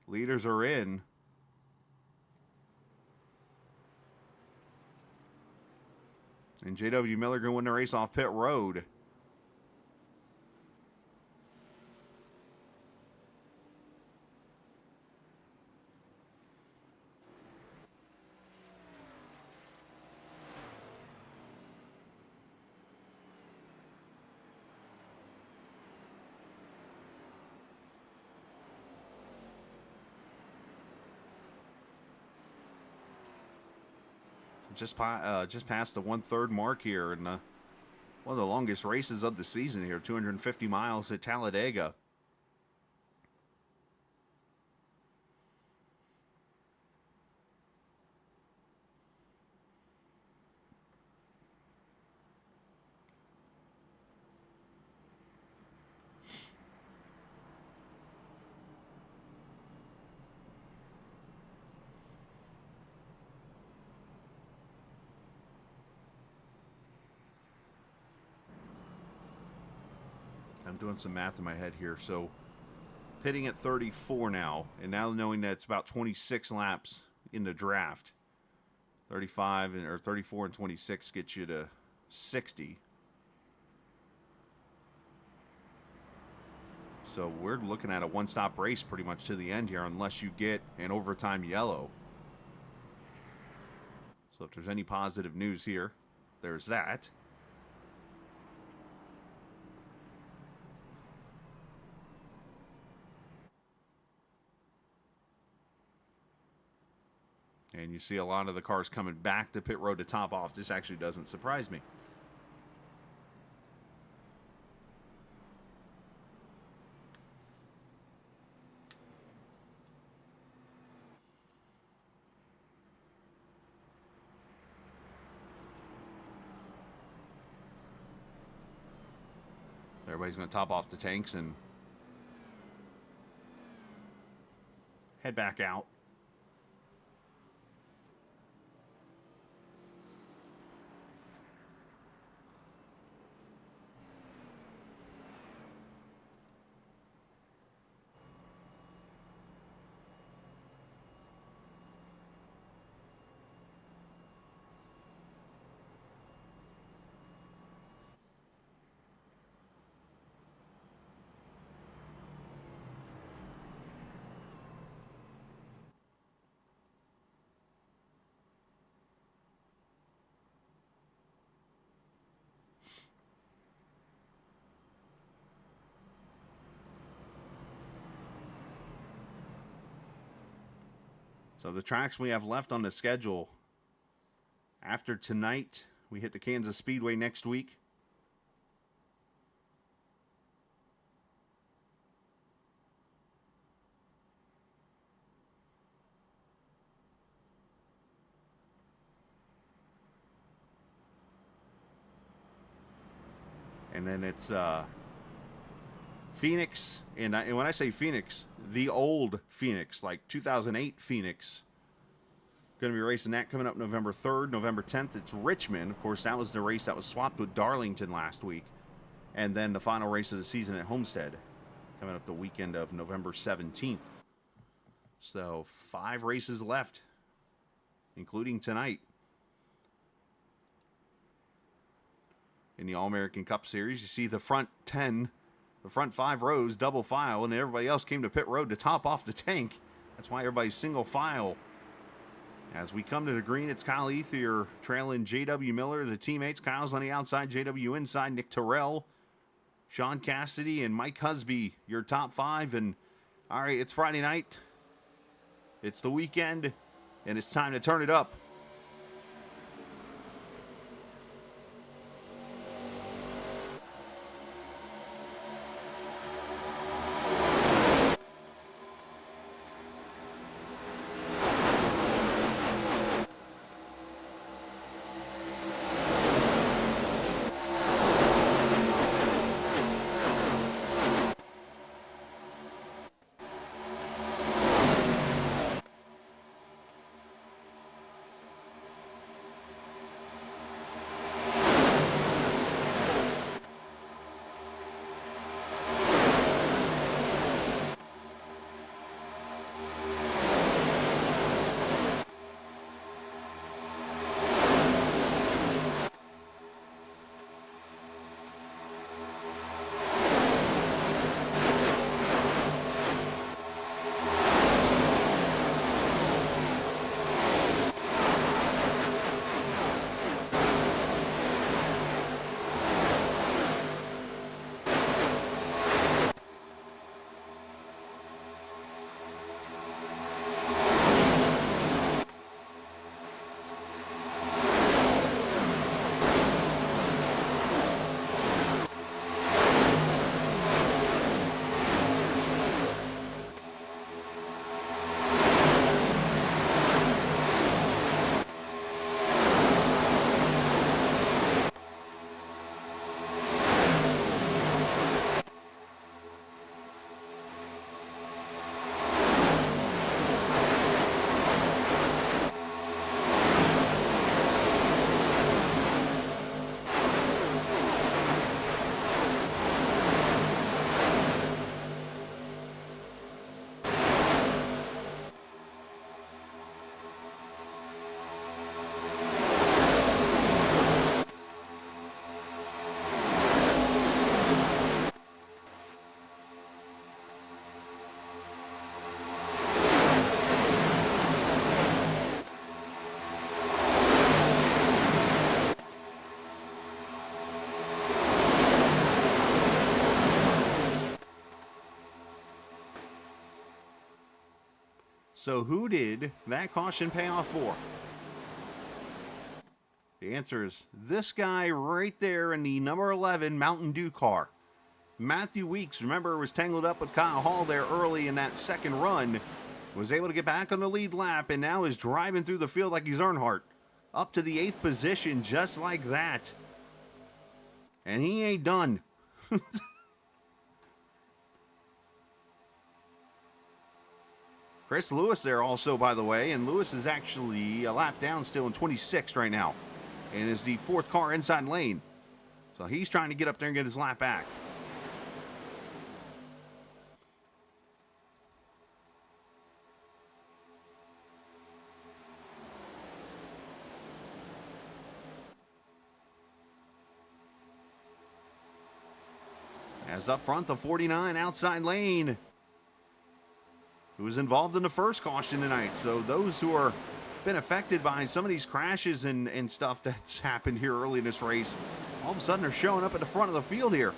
Speaker 3: leaders are in. And J.W. Miller going to win the race off pit road. Just past the 1/3 mark here, and one of the longest races of the season here, 250 miles at Talladega. I'm doing some math in my head here. So pitting at 34 now, and now knowing that it's about 26 laps in the draft, 35 or 34 and 26 gets you to 60. So we're looking at a one-stop race pretty much to the end here, unless you get an overtime yellow. So if there's any positive news here, there's that. And you see a lot of the cars coming back to pit road to top off. This actually doesn't surprise me. Everybody's going to top off the tanks and head back out. So the tracks we have left on the schedule, after tonight, we hit the Kansas Speedway next week. And then it's Phoenix, and when I say Phoenix, the old Phoenix, like 2008 Phoenix. Going to be racing that coming up November 3rd, November 10th. It's Richmond. Of course, that was the race that was swapped with Darlington last week. And then the final race of the season at Homestead, coming up the weekend of November 17th. So 5 races left, including tonight. In the All-American Cup Series, you see the front 10, the front 5 rows, double file, and everybody else came to pit road to top off the tank. That's why everybody's single file. As we come to the green, it's Kyle Ethier trailing J.W. Miller. The teammates, Kyle's on the outside, J.W. inside, Nick Terrell, Sean Cassidy, and Mike Husby, your top 5. And, all right, it's Friday night. It's the weekend, and it's time to turn it up. So who did that caution pay off for? The answer is this guy right there in the number 11 Mountain Dew car. Matthew Weeks, remember, was tangled up with Kyle Hall there early in that second run. Was able to get back on the lead lap and now is driving through the field like he's Earnhardt. Up to the 8th position just like that. And he ain't done. Chris Lewis there also, by the way, and Lewis is actually a lap down still in 26th right now, and is the 4th car inside lane. So he's trying to get up there and get his lap back. As up front, the 49 outside lane, who was involved in the first caution tonight. So those who are been affected by some of these crashes and stuff that's happened here early in this race, all of a sudden are showing up at the front of the field here.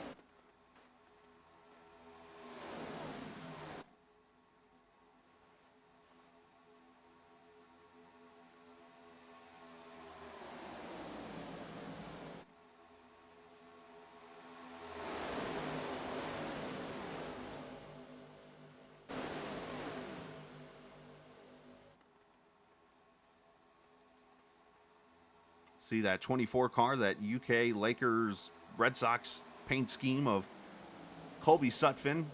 Speaker 3: See that 24 car, that UK Lakers Red Sox paint scheme of Colby Sutphin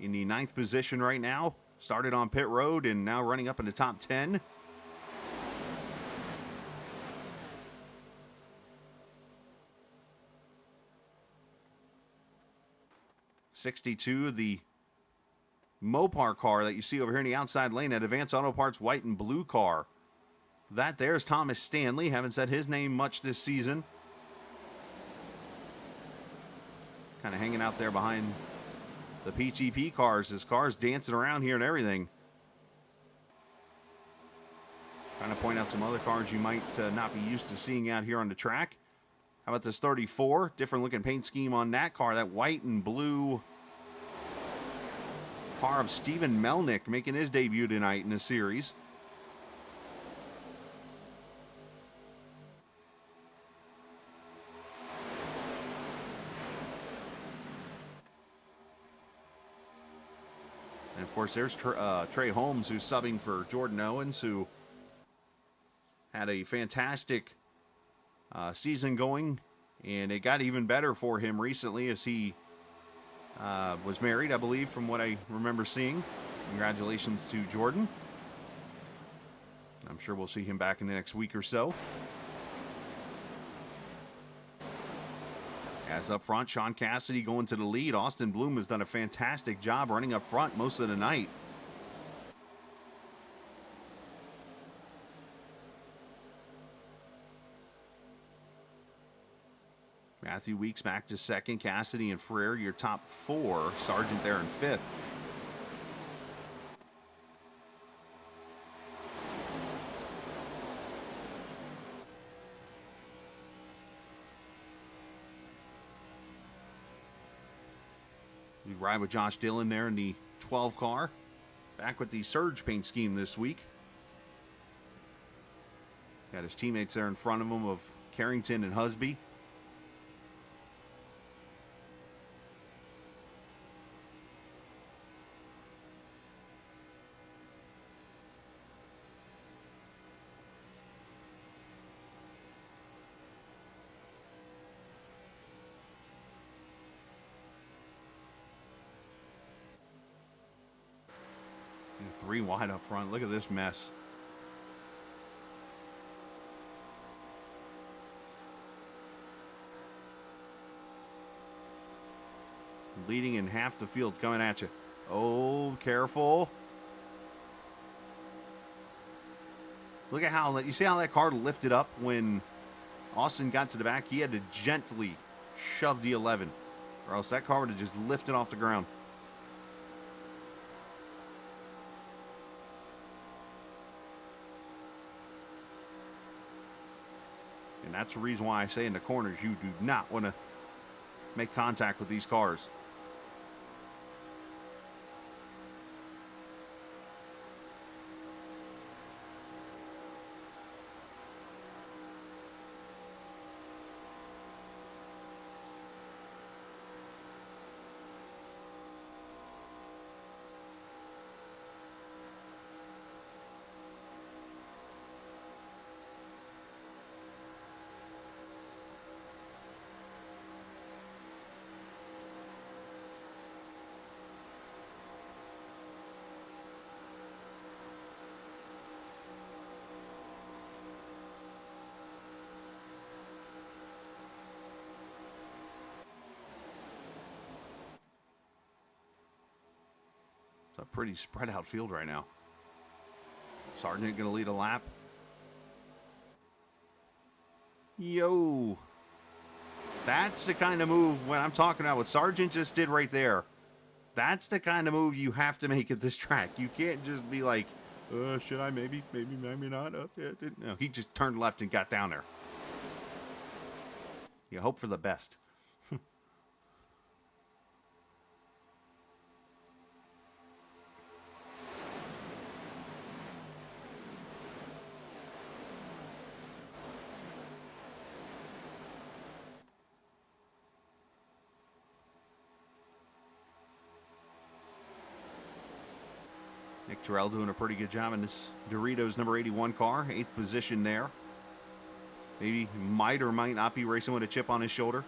Speaker 3: in the 9th position right now. Started on pit road and now running up in the top 10. '62, the Mopar car that you see over here in the outside lane, at Advance Auto Parts white and blue car. That there's Thomas Stanley. Haven't said his name much this season. Kind of hanging out there behind the PTP cars. His car's dancing around here and everything. Trying to point out some other cars you might not be used to seeing out here on the track. How about this 34? Different looking paint scheme on that car. That white and blue car of Stephen Melnick making his debut tonight in the series. And of course, there's Trey Holmes, who's subbing for Jordan Owens, who had a fantastic season going, and it got even better for him recently as he was married, I believe, from what I remember seeing. Congratulations to Jordan. I'm sure we'll see him back in the next week or so. As up front, Sean Cassidy going to the lead. Austin Bloom has done a fantastic job running up front most of the night. Matthew Weeks back to second. Cassidy and Frere, your top 4. Sargent there in 5th. We ride with Josh Dillon there in the 12 car. Back with the Surge paint scheme this week. Got his teammates there in front of him of Carrington and Husby. And 3 wide up front. Look at this mess. Leading in half the field coming at you. Oh, careful. Look at how, you see how that car lifted up when Austin got to the back? He had to gently shove the 11, or else that car would have just lifted off the ground. And that's the reason why I say in the corners, you do not want to make contact with these cars. It's a pretty spread out field right now. Sargent going to lead a lap. Yo. That's the kind of move when I'm talking about what Sargent just did right there. That's the kind of move you have to make at this track. You can't just be like, should I? Maybe not. No, he just turned left and got down there. You hope for the best. Nick Terrell doing a pretty good job in this Doritos number 81 car. 8th position there. Maybe might or might not be racing with a chip on his shoulder.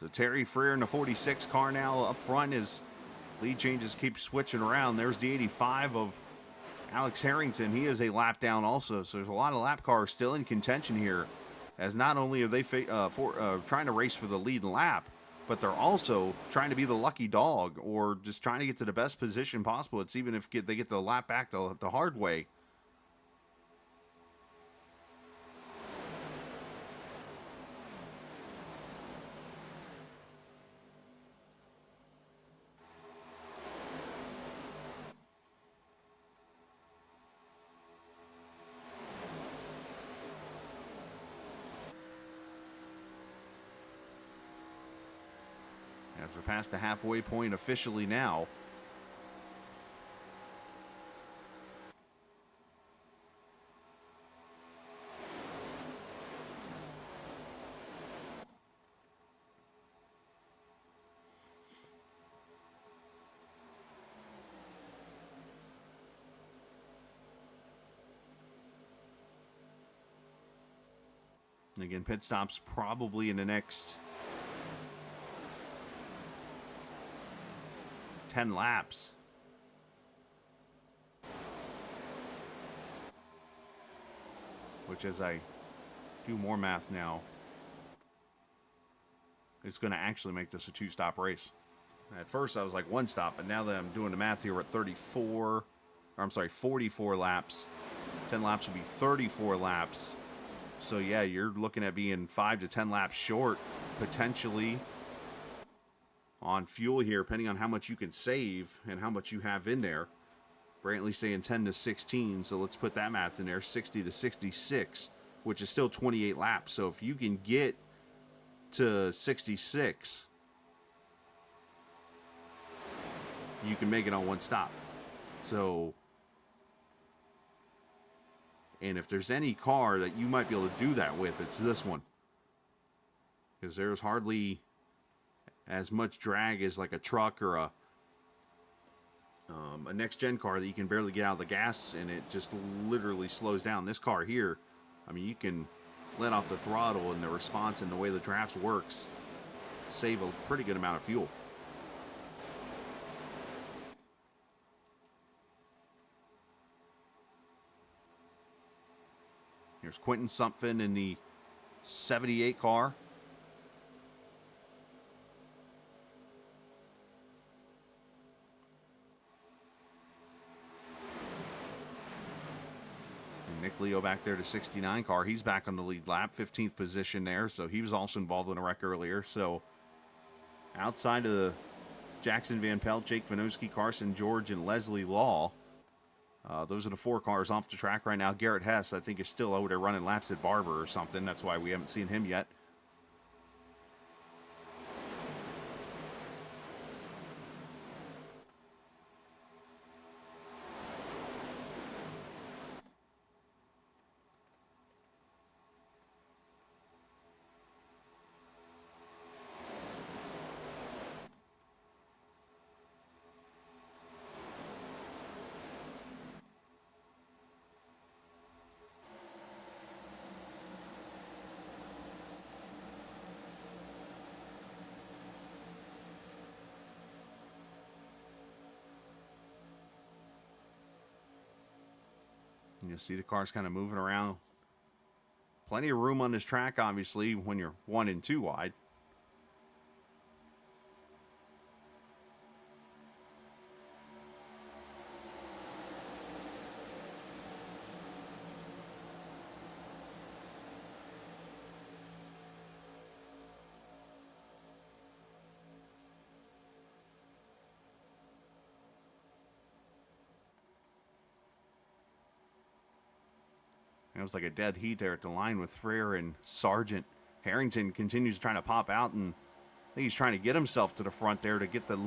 Speaker 3: So Terry Freer in the 46 car now up front. His lead changes keep switching around. There's the 85 of Alex Harrington. He is a lap down also. So there's a lot of lap cars still in contention here, as not only are they trying to race for the lead lap, but they're also trying to be the lucky dog or just trying to get to the best position possible. It's even if they get the lap back the hard way. As we're past the halfway point officially now. And again, pit stops probably in the next 10 laps. Which, as I do more math now, is going to actually make this a 2-stop race. At first I was like 1 stop, but now that I'm doing the math here, we're at 44 laps. 10 laps would be 34 laps. So yeah, you're looking at being 5 to 10 laps short, potentially, on fuel here, depending on how much you can save and how much you have in there. Brantley saying 10 to 16, so let's put that math in there. 60 to 66, which is still 28 laps. So if you can get to 66, you can make it on 1 stop. So, and if there's any car that you might be able to do that with, it's this one, because there's hardly as much drag as like a truck or a next-gen car that you can barely get out of the gas, and it just literally slows down. This car here, I mean, you can let off the throttle, and the response and the way the draft works save a pretty good amount of fuel. Here's Quentin Sumpfin in the 78 car. Nick Leo back there to 69 car. He's back on the lead lap, 15th position there. So he was also involved in a wreck earlier. So outside of the Jackson Van Pelt, Jake Vanoski, Carson George, and Leslie Law, those are the 4 cars off the track right now. Garrett Hess, I think, is still over there running laps at Barber or something. That's why we haven't seen him yet. You see the cars kind of moving around. Plenty of room on this track, obviously, when you're 1 and 2 wide. It was like a dead heat there at the line with Frere and Sargent. Harrington continues trying to pop out, and I think he's trying to get himself to the front there to get the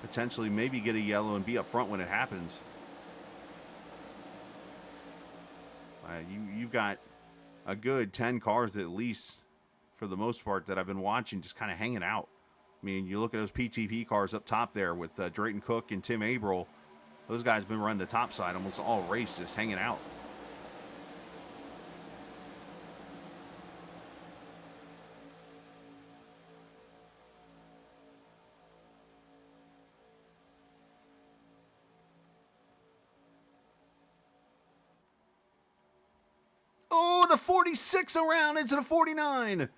Speaker 3: potentially maybe get a yellow and be up front when it happens. You've got a good 10 cars at least, for the most part, that I've been watching just kind of hanging out. I mean, you look at those PTP cars up top there with Drayton Cook and Tim Averill. Those guys have been running the top side almost all race, just hanging out. Oh, the 46 around into the 49.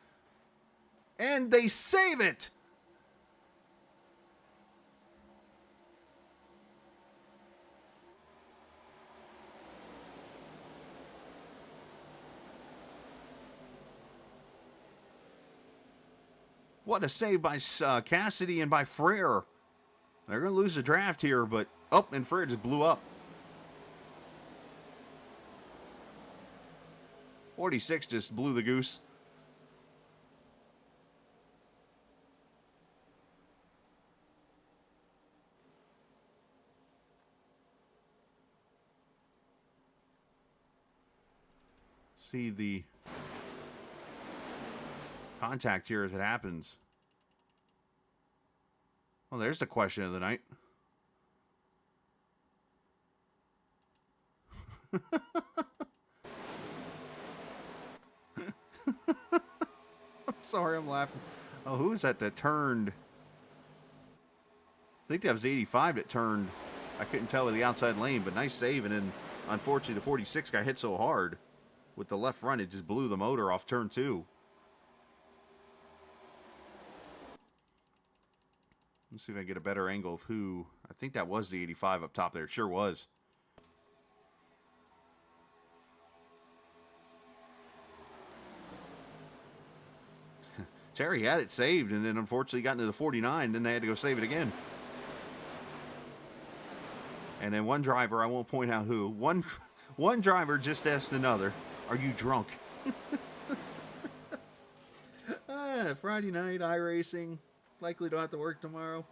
Speaker 3: And they save it. What a save by Cassidy and by Frere. They're going to lose the draft here, but... Oh, and Frere just blew up. 46 just blew the goose. See the contact here as it happens. Well, there's the question of the night. I'm sorry, I'm laughing. Oh, who was that turned? I think that was the 85 that turned. I couldn't tell with the outside lane, but nice save. And then, unfortunately, the 46 got hit so hard with the left front, it just blew the motor off turn 2. Let's see if I can get a better angle of who. I think that was the 85 up top there. It sure was. Terry had it saved, and then unfortunately got into the 49. Then they had to go save it again. And then one driver, I won't point out who, one driver just asked another, "Are you drunk?" Friday night, iRacing. Likely don't have to work tomorrow.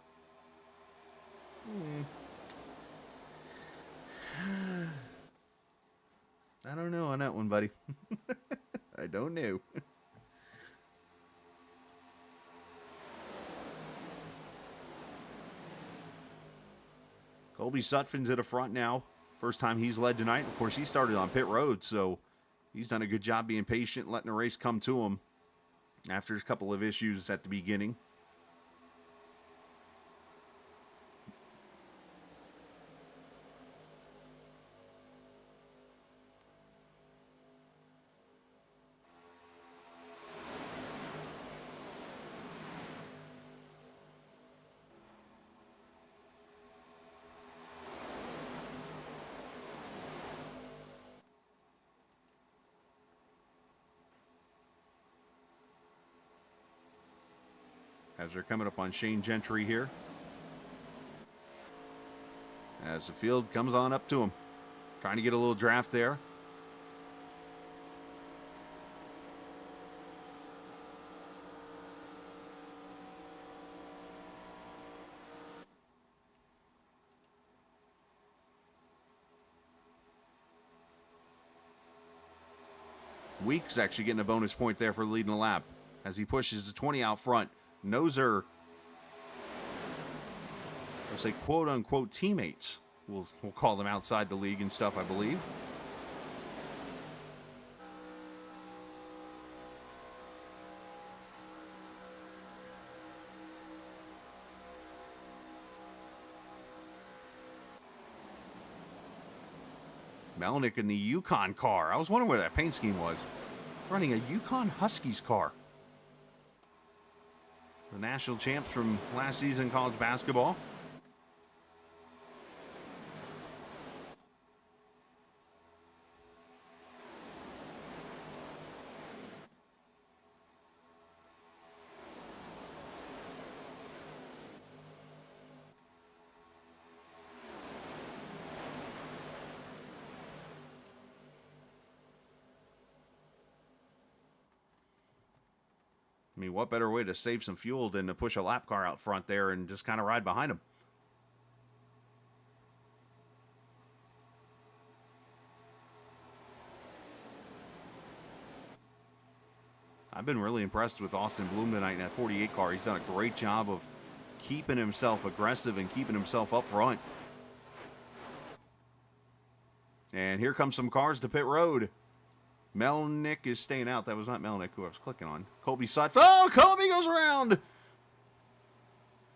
Speaker 3: I don't know on that one, buddy. I don't know. Colby Sutphin's at the front now. First time he's led tonight. Of course, he started on pit road, so he's done a good job being patient, letting the race come to him after a couple of issues at the beginning. As they're coming up on Shane Gentry here. As the field comes on up to him. Trying to get a little draft there. Weeks actually getting a bonus point there for leading the lap as he pushes the 20 out front. Noser, I'll say quote-unquote teammates. We'll call them outside the league and stuff, I believe. Melnick in the Yukon car. I was wondering where that paint scheme was. Running a Yukon Huskies car. The national champs from last season in college basketball. I mean, what better way to save some fuel than to push a lap car out front there and just kind of ride behind him? I've been really impressed with Austin Bloom tonight in that 48 car. He's done a great job of keeping himself aggressive and keeping himself up front. And here comes some cars to pit road. Melnick is staying out. That was not Melnick who I was clicking on. Colby Sutphin. Oh, Colby goes around.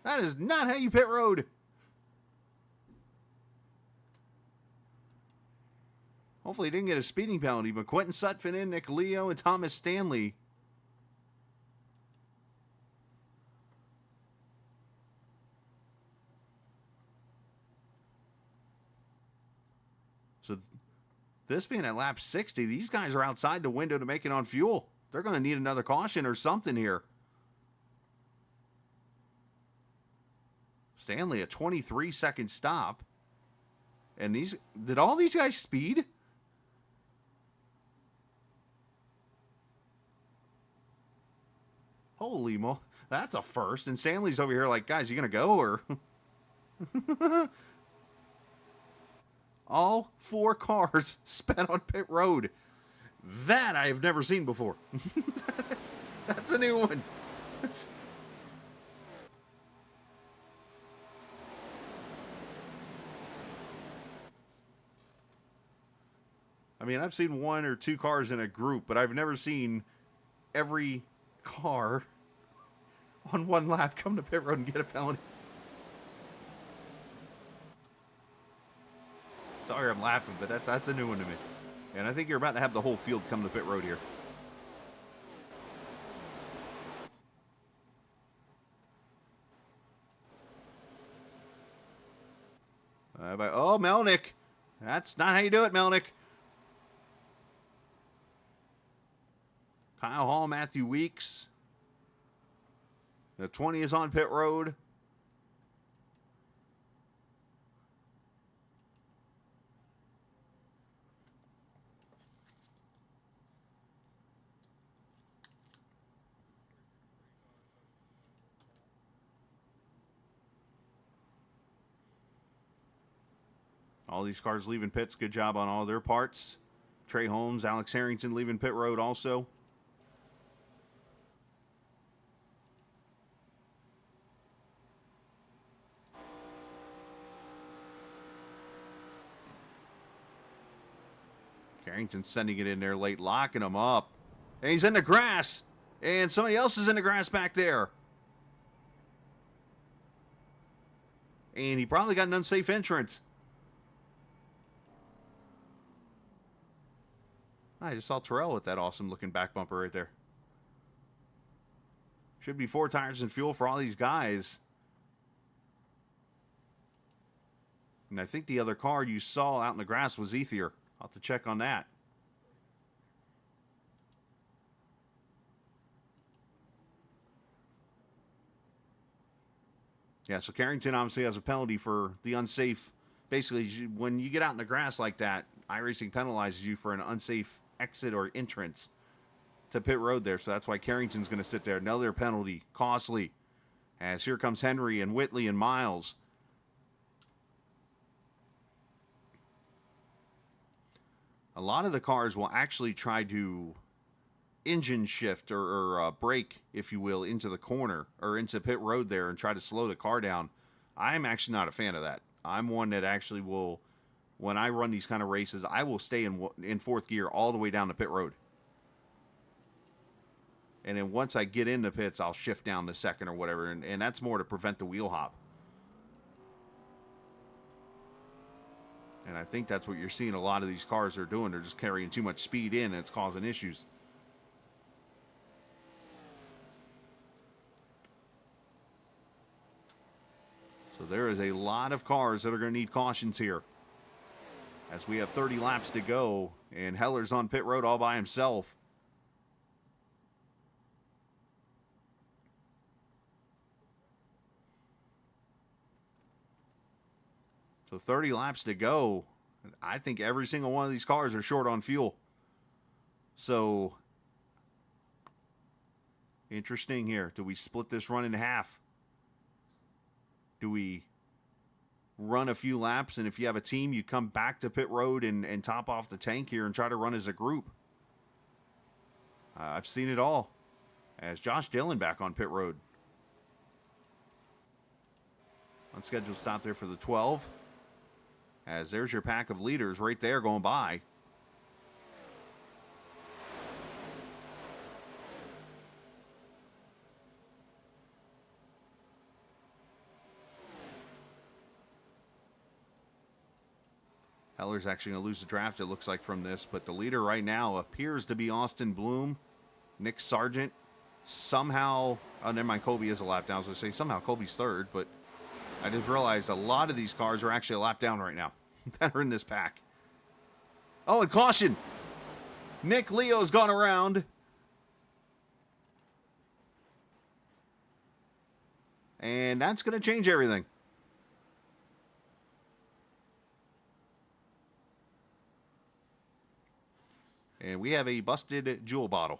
Speaker 3: That is not how you pit road. Hopefully he didn't get a speeding penalty, but Quentin Sutphin in, Nick Leo, and Thomas Stanley. So this being at lap 60, these guys are outside the window to make it on fuel. They're going to need another caution or something here. Stanley, a 23-second stop. And did all these guys speed? Holy mo, that's a first. And Stanley's over here like, guys, you going to go or? All 4 cars sped on pit road. That I have never seen before. That's a new one. I mean, I've seen 1 or 2 cars in a group, but I've never seen every car on one lap come to pit road and get a penalty. Sorry, I'm laughing, but that's a new one to me. And I think you're about to have the whole field come to pit road here. Oh, Melnick. That's not how you do it, Melnick. Kyle Hall, Matthew Weeks. The 20 is on pit road. All these cars leaving pits. Good job on all their parts. Trey Holmes, Alex Harrington leaving pit road also. Carrington's sending it in there late, locking him up. And he's in the grass. And somebody else is in the grass back there. And he probably got an unsafe entrance. I just saw Terrell with that awesome looking back bumper right there. Should be 4 tires and fuel for all these guys. And I think the other car you saw out in the grass was Ethier. I'll have to check on that. Yeah, so Carrington obviously has a penalty for the unsafe. Basically, when you get out in the grass like that, iRacing penalizes you for an unsafe exit or entrance to pit road there. So that's why Carrington's going to sit there. Another penalty, costly. As here comes Henry and Whitley and Miles. A lot of the cars will actually try to engine shift or brake, if you will, into the corner or into pit road there and try to slow the car down. I'm actually not a fan of that. I'm one that actually will, when I run these kind of races, I will stay in fourth gear all the way down to pit road. And then once I get into pits, I'll shift down to second or whatever. And that's more to prevent the wheel hop. And I think that's what you're seeing a lot of these cars are doing. They're just carrying too much speed in, and it's causing issues. So there is a lot of cars that are going to need cautions here, as we have 30 laps to go, and Heller's on pit road all by himself. So 30 laps to go. I think every single one of these cars are short on fuel. So, interesting here. Do we split this run in half? Do we run a few laps, and if you have a team, you come back to pit road and top off the tank here and try to run as a group? I've seen it all. As Josh Dillon back on pit road. Unscheduled stop there for the 12. As there's your pack of leaders right there going by. Heller's actually going to lose the draft, it looks like, from this. But the leader right now appears to be Austin Bloom. Nick Sargent. Somehow, oh, never mind, Kobe is a lap down. I was going to say somehow Kobe's third, but I just realized a lot of these cars are actually a lap down right now that are in this pack. Oh, and caution! Nick Leo's gone around. And that's going to change everything. And we have a busted Jewel bottle.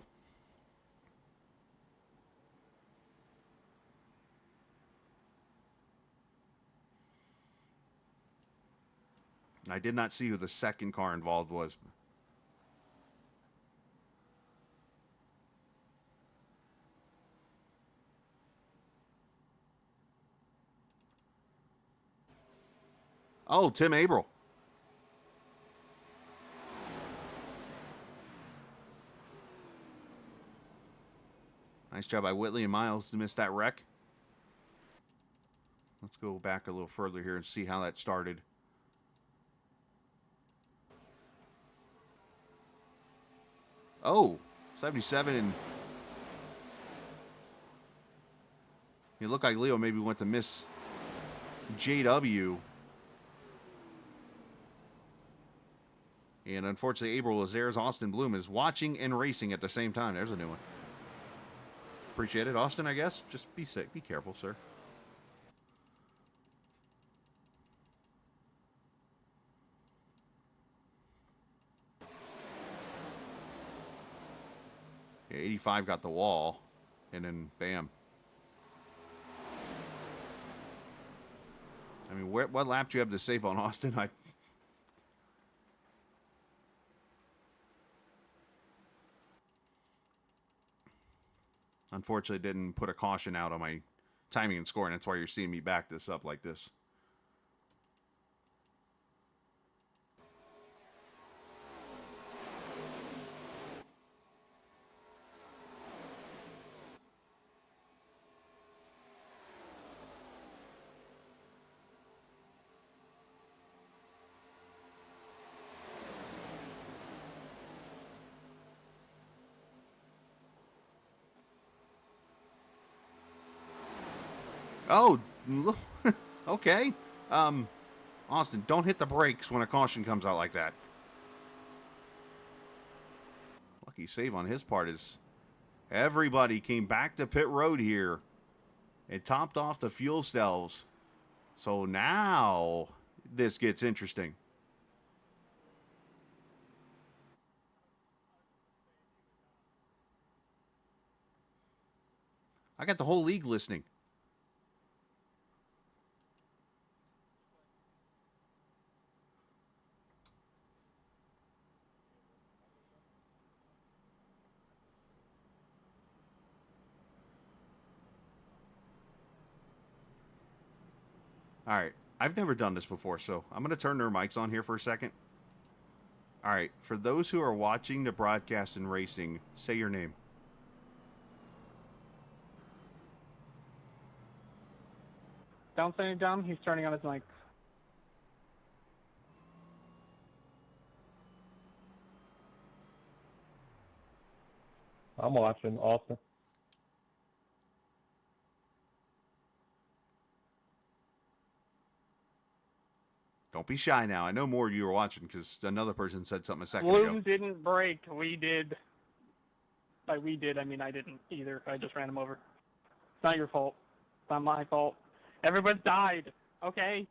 Speaker 3: I did not see who the second car involved was. Oh, Tim Averill. Nice job by Whitley and Miles to miss that wreck. Let's go back a little further here and see how that started. Oh, 77. And it looked like Leo maybe went to miss JW. And unfortunately, Averill is there as Austin Bloom is watching and racing at the same time. There's a new one. Appreciate it, Austin, I guess. Just be safe. Be careful, sir. Yeah, 85 got the wall, and then bam. I mean, what lap do you have to save on Austin? Unfortunately, didn't put a caution out on my timing and scoring. That's why you're seeing me back this up like this. Oh, okay. Austin, don't hit the brakes when a caution comes out like that. Lucky save on his part is everybody came back to pit road here and topped off the fuel cells. So now this gets interesting. I got the whole league listening. All right. I've never done this before, so I'm going to turn their mics on here for a second. All right. For those who are watching the broadcast and racing, say your name.
Speaker 4: Don't say it, Dom. He's turning on his mic. I'm watching Austin.
Speaker 3: Don't be shy now. I know more of you are watching because another person said something a second
Speaker 6: Bloom
Speaker 3: ago.
Speaker 6: didn't break. We did. By we did, I mean I didn't either. I just ran him over. It's not your fault. It's not my fault. Everybody died. Okay?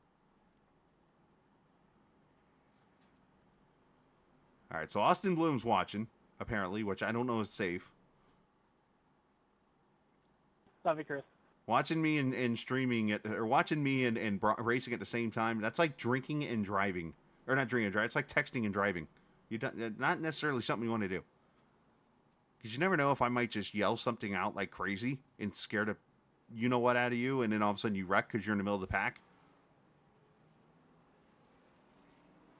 Speaker 3: All right, so Austin Bloom's watching, apparently, which I don't know is safe.
Speaker 6: Love you, Chris.
Speaker 3: Watching me and streaming it, or watching me and racing at the same time, that's like drinking and driving. Or not drinking and driving, it's like texting and driving. Not necessarily something you want to do. Because you never know if I might just yell something out like crazy and scare the you-know-what out of you, and then all of a sudden you wreck because you're in the middle of the pack.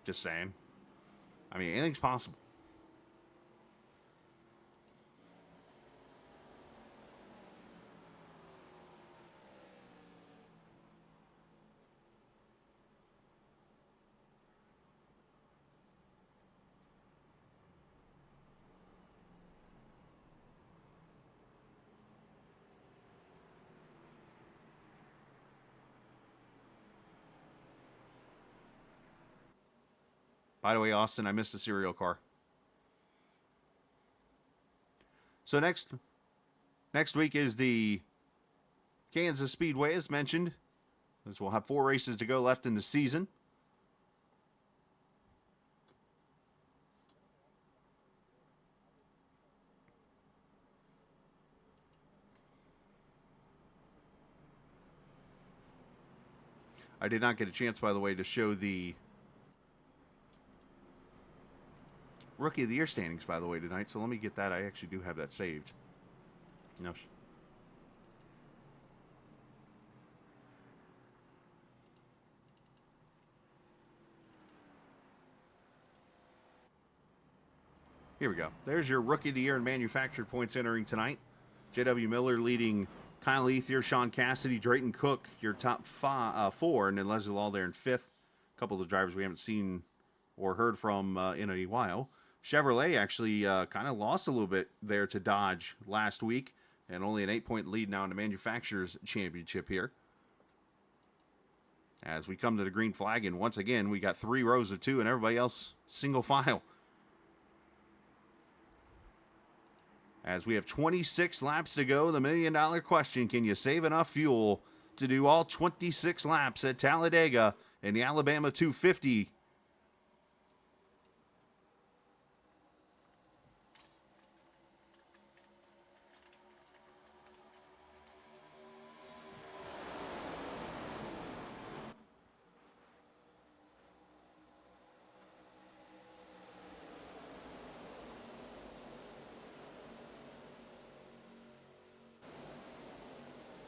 Speaker 3: Just saying. I mean, anything's possible. By the way, Austin, I missed the cereal car. So next week is the Kansas Speedway, as mentioned. As we'll have 4 races to go left in the season. I did not get a chance, by the way, to show the Rookie of the Year standings, by the way, tonight. So let me get that. I actually do have that saved. No. Here we go. There's your Rookie of the Year and manufactured points entering tonight. J.W. Miller leading Kyle Ethier, Sean Cassidy, Drayton Cook, your top 4, and then Leslie Law there in 5th. A couple of the drivers we haven't seen or heard from in a while. Chevrolet actually kind of lost a little bit there to Dodge last week, and only an 8-point lead now in the Manufacturers Championship here. As we come to the green flag, and once again, we got 3 rows of 2, and everybody else single file. As we have 26 laps to go, the million-dollar question, can you save enough fuel to do all 26 laps at Talladega in the Alabama 250?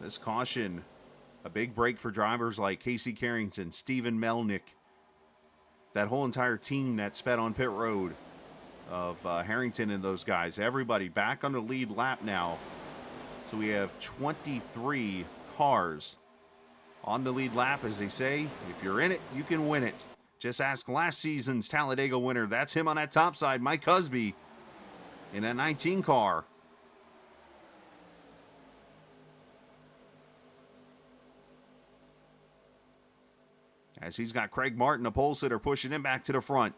Speaker 3: This caution, a big break for drivers like Casey Carrington, Stephen Melnick, that whole entire team that sped on pit road of Harrington and those guys. Everybody back on the lead lap now. So we have 23 cars on the lead lap, as they say. If you're in it, you can win it. Just ask last season's Talladega winner. That's him on that top side, Mike Husby, in that 19 car. As he's got Craig Martin, a pole sitter, pushing him back to the front.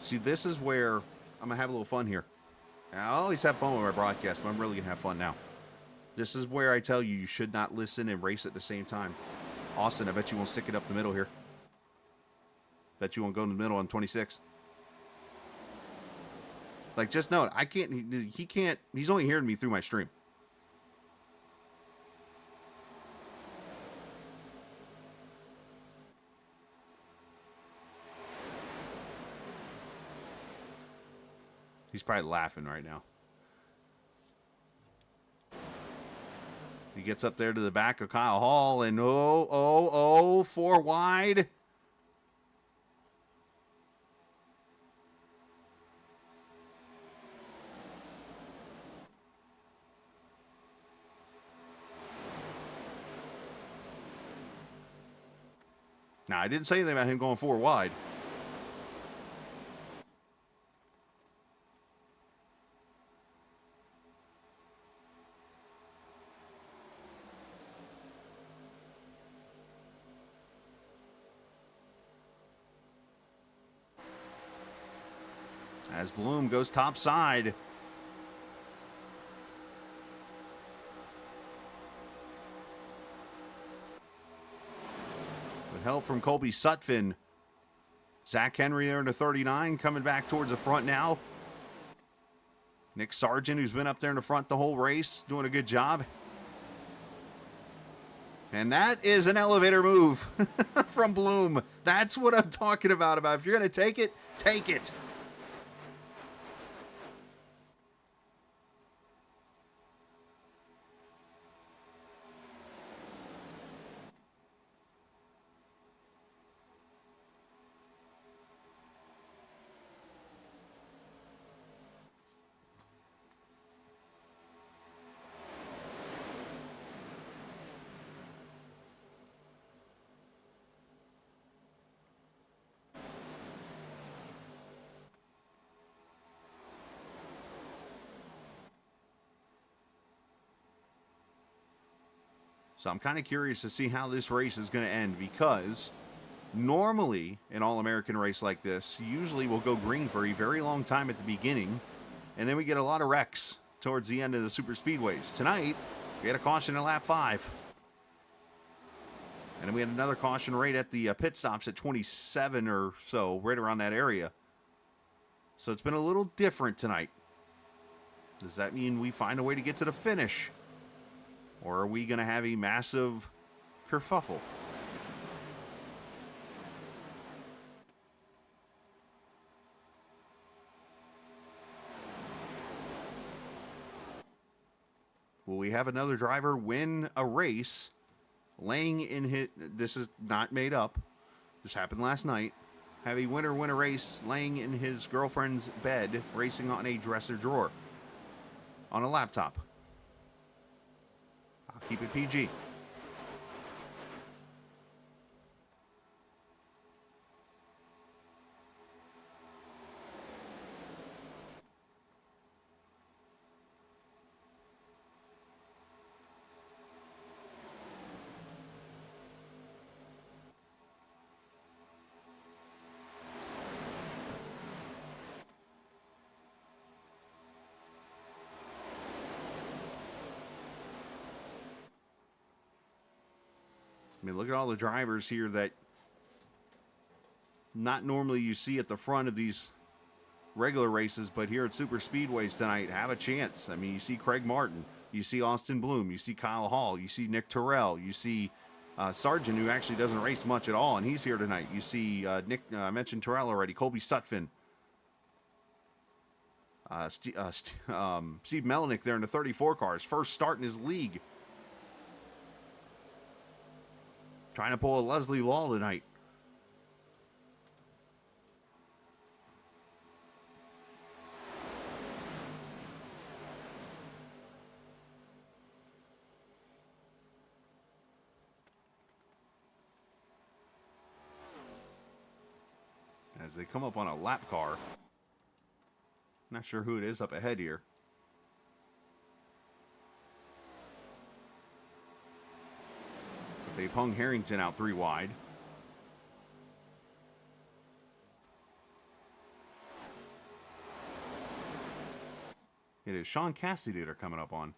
Speaker 3: See, this is where I'm going to have a little fun here. I always have fun with my broadcast, but I'm really going to have fun now. This is where I tell you, you should not listen and race at the same time. Austin, I bet you won't stick it up the middle here. Bet you won't go in the middle on 26. Like, just know it. I can't, he can't, he's only hearing me through my stream. He's probably laughing right now. He gets up there to the back of Kyle Hall, and 4 wide. Now, I didn't say anything about him going 4 wide. As Bloom goes top side. With help from Colby Sutphin. Zach Henry there in the 39, coming back towards the front now. Nick Sargent, who's been up there in the front the whole race, doing a good job. And that is an elevator move from Bloom. That's what I'm talking about. If you're going to take it, take it. So I'm kind of curious to see how this race is going to end, because normally an All-American race like this, usually we'll go green for a very long time at the beginning, and then we get a lot of wrecks towards the end of the super speedways. Tonight, we had a caution at lap 5. And then we had another caution right at the pit stops at 27 or so, right around that area. So it's been a little different tonight. Does that mean we find a way to get to the finish? Or are we going to have a massive kerfuffle? Will we have another driver win a race laying in his... This is not made up. This happened last night. Have a winner win a race laying in his girlfriend's bed, racing on a dresser drawer. On a laptop. I'll keep it PG. I mean, look at all the drivers here that not normally you see at the front of these regular races, but here at super speedways tonight have a chance. I mean, you see Craig Martin, you see Austin Bloom, you see Kyle Hall, you see Nick Terrell, you see Sargent, who actually doesn't race much at all, and he's here tonight. You see Nick, I mentioned Terrell already, Colby Sutphin. Steve Melnick there in the 34 cars, first start in his league. Trying to pull a Leslie Law tonight. As they come up on a lap car. Not sure who it is up ahead here. They've hung Harrington out 3 wide. It is Sean Cassidy they're coming up on.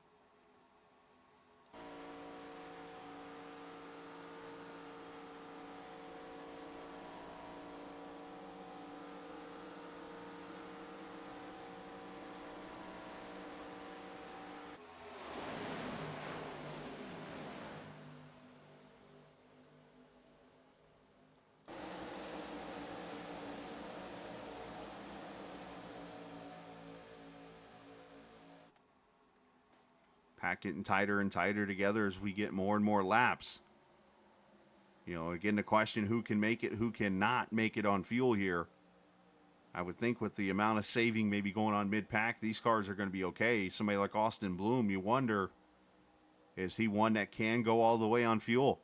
Speaker 3: Pack getting tighter and tighter together as we get more and more laps. You know, again, the question, who can make it, who cannot make it on fuel here. I would think with the amount of saving maybe going on mid-pack, these cars are going to be okay. Somebody like Austin Bloom, you wonder, is he one that can go all the way on fuel?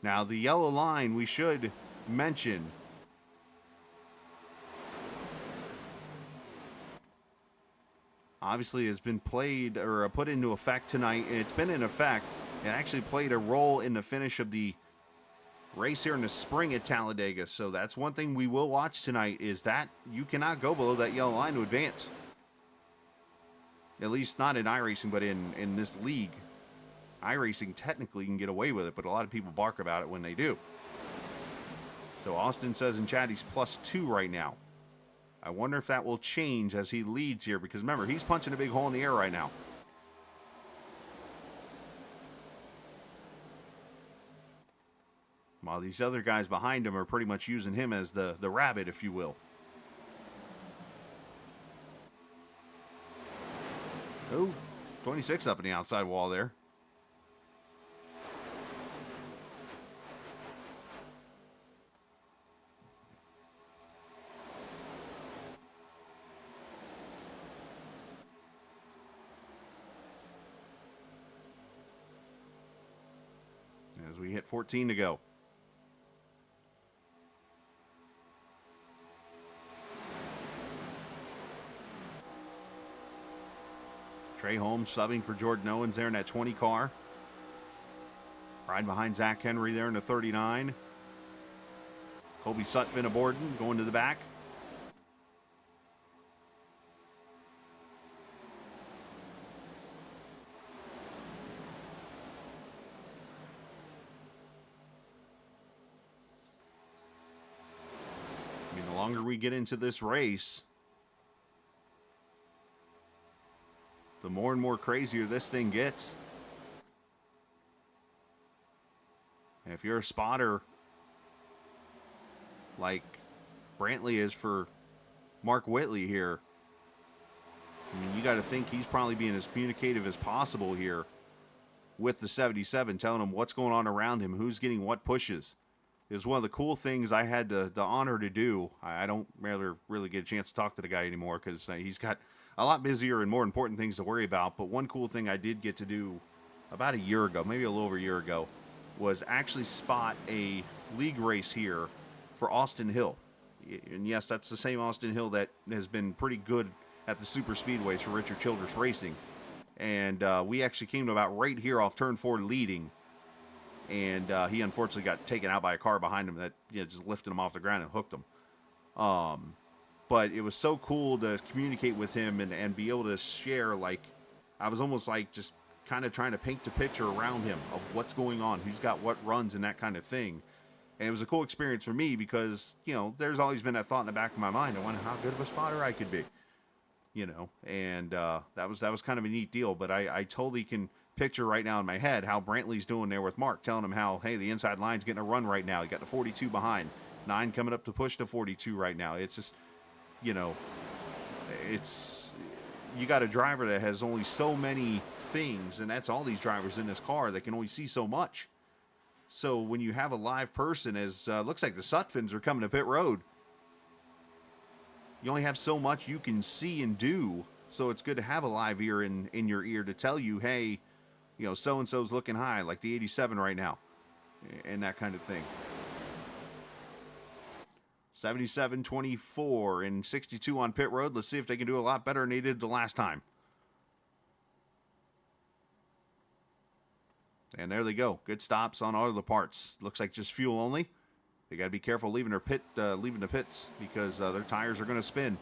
Speaker 3: Now, the yellow line, we should mention, obviously has been played or put into effect tonight, and it's been in effect. It actually played a role in the finish of the race here in the spring at Talladega. So that's one thing we will watch tonight, is that you cannot go below that yellow line to advance. At least not in iRacing, but in this league. iRacing technically can get away with it, but a lot of people bark about it when they do. So Austin says in chat he's +2 right now. I wonder if that will change as he leads here, because remember, he's punching a big hole in the air right now. While these other guys behind him are pretty much using him as the rabbit, if you will. Oh, 26 up in the outside wall there. As we hit 14 to go. Trey Holmes subbing for Jordan Owens there in that 20 car. Right behind Zach Henry there in the 39. Colby Sutphin aboard, going to the back. I mean, the longer we get into this race, the more and more crazier this thing gets. And if you're a spotter like Brantley is for Mark Whitley here, I mean, you got to think he's probably being as communicative as possible here with the 77, telling him what's going on around him, who's getting what pushes. It was one of the cool things I had the honor to do. I don't really get a chance to talk to the guy anymore because he's got a lot busier and more important things to worry about. But one cool thing I did get to do about a year ago, maybe a little over a year ago, was actually spot a league race here for Austin Hill. And yes, that's the same Austin Hill that has been pretty good at the super speedways for Richard Childress Racing. And we actually came to about right here off turn 4 leading. And he unfortunately got taken out by a car behind him that just lifted him off the ground and hooked him. But it was so cool to communicate with him and be able to share, like, I was almost like just kind of trying to paint the picture around him of what's going on, who's got what runs and that kind of thing. And it was a cool experience for me because, there's always been that thought in the back of my mind. I wonder how good of a spotter I could be, and that was kind of a neat deal. But I totally can picture right now in my head how Brantley's doing there with Mark, telling him how, hey, the inside line's getting a run right now. You got the 42 behind, 9 coming up to push the 42 right now. It's just, you got a driver that has only so many things, and that's all these drivers in this car that can only see so much. So when you have a live person, as looks like the Sutphins are coming to pit road, you only have so much you can see and do. So it's good to have a live ear in your ear to tell you, hey, so-and-so's looking high, like the 87 right now, and that kind of thing. 77, 24, and 62 on pit road. Let's see if they can do a lot better than they did the last time. And there they go. Good stops on all of the parts. Looks like just fuel only. They got to be careful leaving the pits because their tires are going to spin.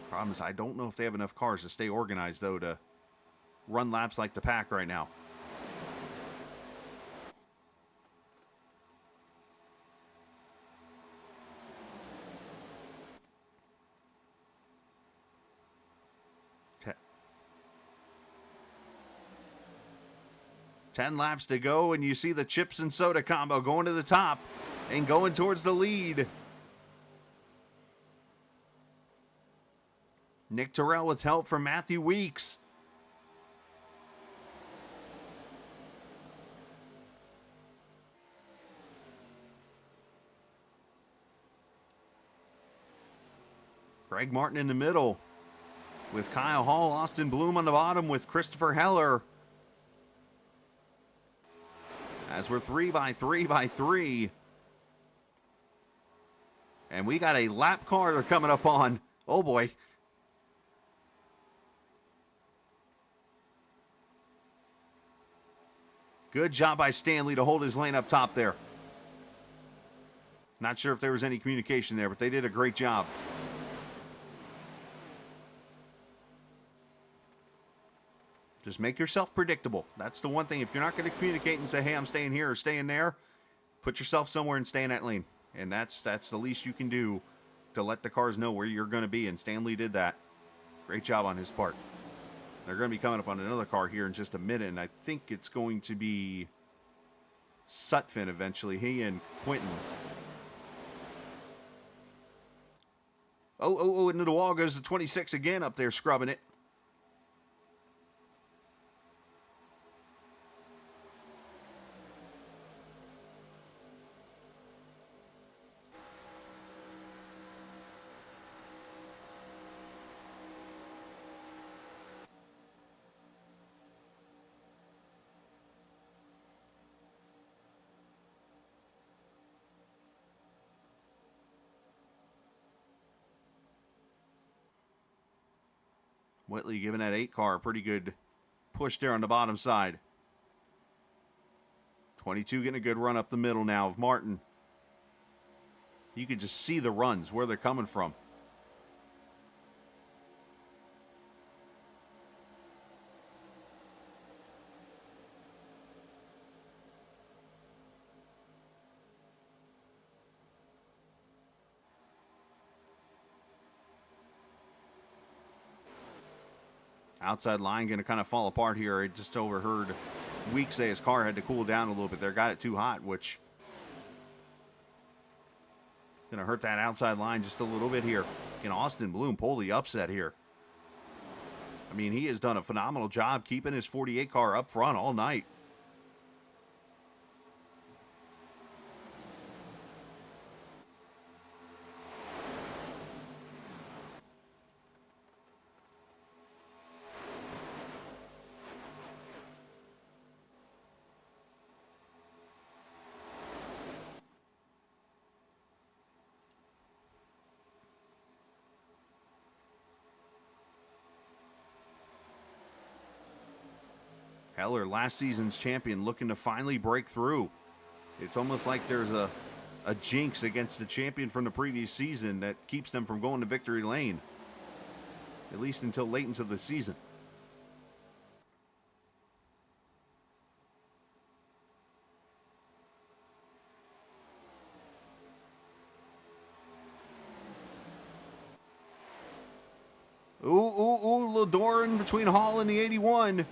Speaker 3: Problem is, I don't know if they have enough cars to stay organized, though, to run laps like the pack right now. Ten laps to go, and you see the chips and soda combo going to the top and going towards the lead. Nick Terrell with help from Matthew Weeks. Greg Martin in the middle with Kyle Hall, Austin Bloom on the bottom with Christopher Heller. As we're 3 by 3 by 3. And we got a lap car they're coming up on. Oh boy. Good job by Stanley to hold his lane up top there. Not sure if there was any communication there, but they did a great job. Just make yourself predictable. That's the one thing. If you're not going to communicate and say, hey, I'm staying here or staying there, put yourself somewhere and stay in that lane. And that's the least you can do to let the cars know where you're going to be. And Stanley did that. Great job on his part. They're going to be coming up on another car here in just a minute. And I think it's going to be Sutphin eventually. He and Quentin. Oh, into the wall goes the 26 again up there scrubbing it. Whitley giving that 8 car a pretty good push there on the bottom side. 22 getting a good run up the middle now of Martin. You can just see the runs, where they're coming from. Outside line going to kind of fall apart here. I just overheard Week say his car had to cool down a little bit there. Got it too hot, which going to hurt that outside line just a little bit here. Can Austin Bloom pull the upset here? I mean, he has done a phenomenal job keeping his 48 car up front all night. Heller, last season's champion, looking to finally break through. It's almost like there's a jinx against the champion from the previous season that keeps them from going to victory lane. At least until late into the season. Ooh, little door in between Hall and the 81.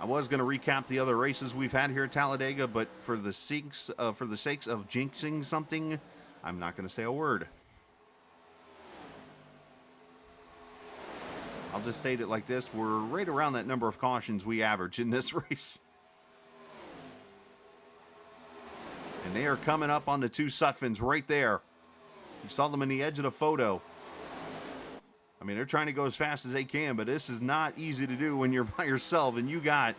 Speaker 3: I was going to recap the other races we've had here at Talladega, but for the sakes of jinxing something, I'm not going to say a word. I'll just state it like this. We're right around that number of cautions we average in this race. And they are coming up on the 2 Sutphins right there. You saw them in the edge of the photo. I mean, they're trying to go as fast as they can, but this is not easy to do when you're by yourself and you got,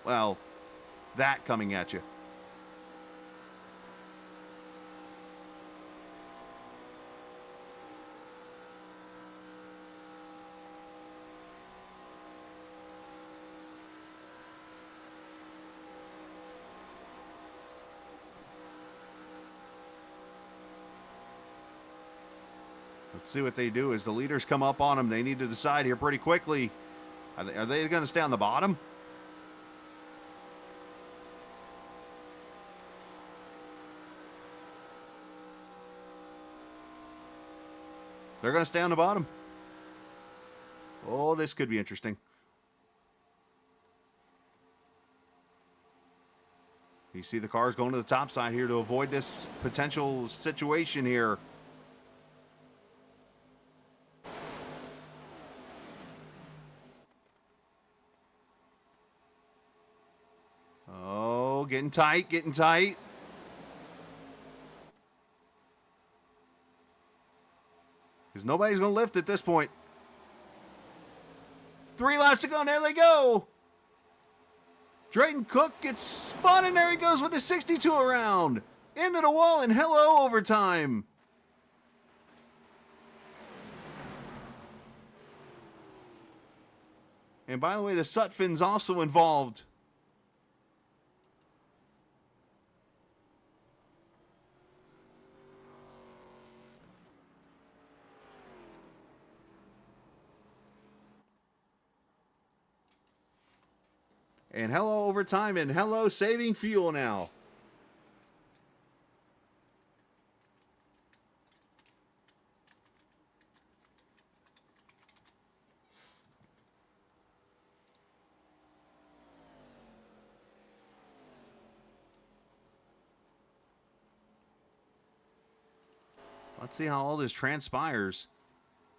Speaker 3: well, that coming at you. Let's see what they do as the leaders come up on them. They need to decide here pretty quickly. Are they going to stay on the bottom? They're going to stay on the bottom. Oh, this could be interesting. You see the cars going to the top side here to avoid this potential situation here. Oh, getting tight, getting tight. because nobody's going to lift at this point. 3 laps to go, and there they go. Drayton Cook gets spun, and there he goes with the 62 around. Into the wall, and hello, overtime. And by the way, the Sutphin's also involved. And hello, overtime, and hello, saving fuel now. Let's see how all this transpires.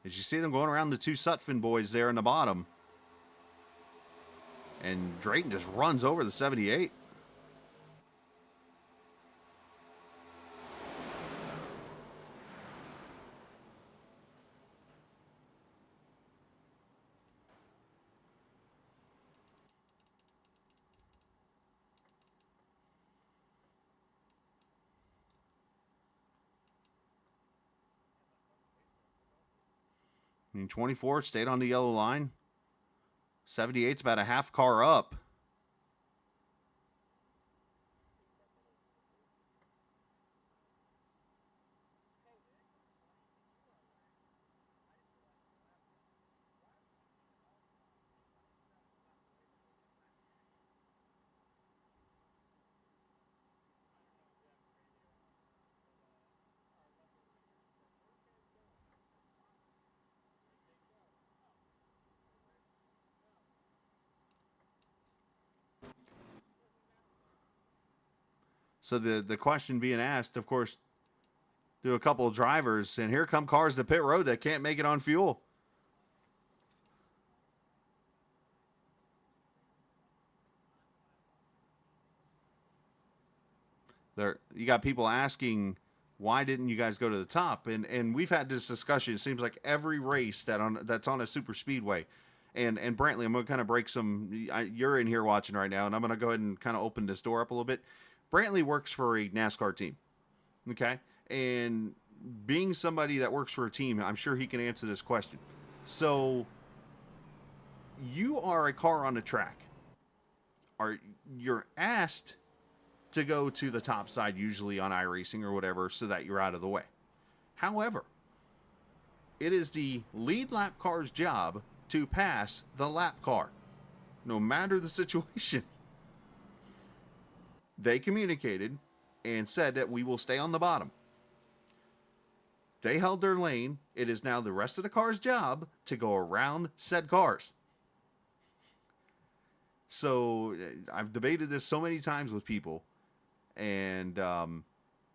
Speaker 3: As you see them going around the 2 Sutphin boys there in the bottom. And Drayton just runs over the 78. I mean, 24 stayed on the yellow line. 78's about a half car up. So the question being asked, of course, to a couple of drivers, and here come cars to pit road that can't make it on fuel. You got people asking, why didn't you guys go to the top? And we've had this discussion. It seems like every race that's on a super speedway. And Brantley, I'm going to kind of break some. You're in here watching right now, and I'm going to go ahead and kind of open this door up a little bit. Brantley works for a NASCAR team, okay? And being somebody that works for a team, I'm sure he can answer this question. So, you are a car on the track. You're asked to go to the top side, usually on iRacing or whatever, so that you're out of the way. However, it is the lead lap car's job to pass the lap car, no matter the situation. They communicated and said that we will stay on the bottom. They held their lane. It is now the rest of the car's job to go around said cars. So I've debated this so many times with people. And,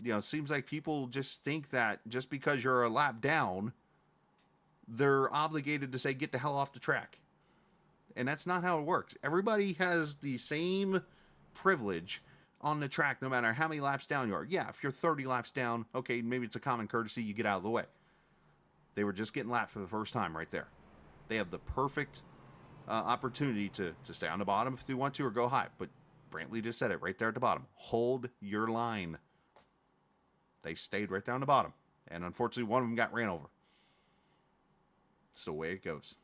Speaker 3: it seems like people just think that just because you're a lap down, they're obligated to say, get the hell off the track. And that's not how it works. Everybody has the same privilege on the track, no matter how many laps down you are. Yeah, if you're 30 laps down, okay, maybe it's a common courtesy, you get out of the way. They were just getting lapped for the first time right there. They have the perfect opportunity to stay on the bottom if they want to, or go high. But Brantley just said it right there at the bottom. Hold your line. They stayed right down the bottom. And unfortunately, one of them got ran over. It's the way it goes.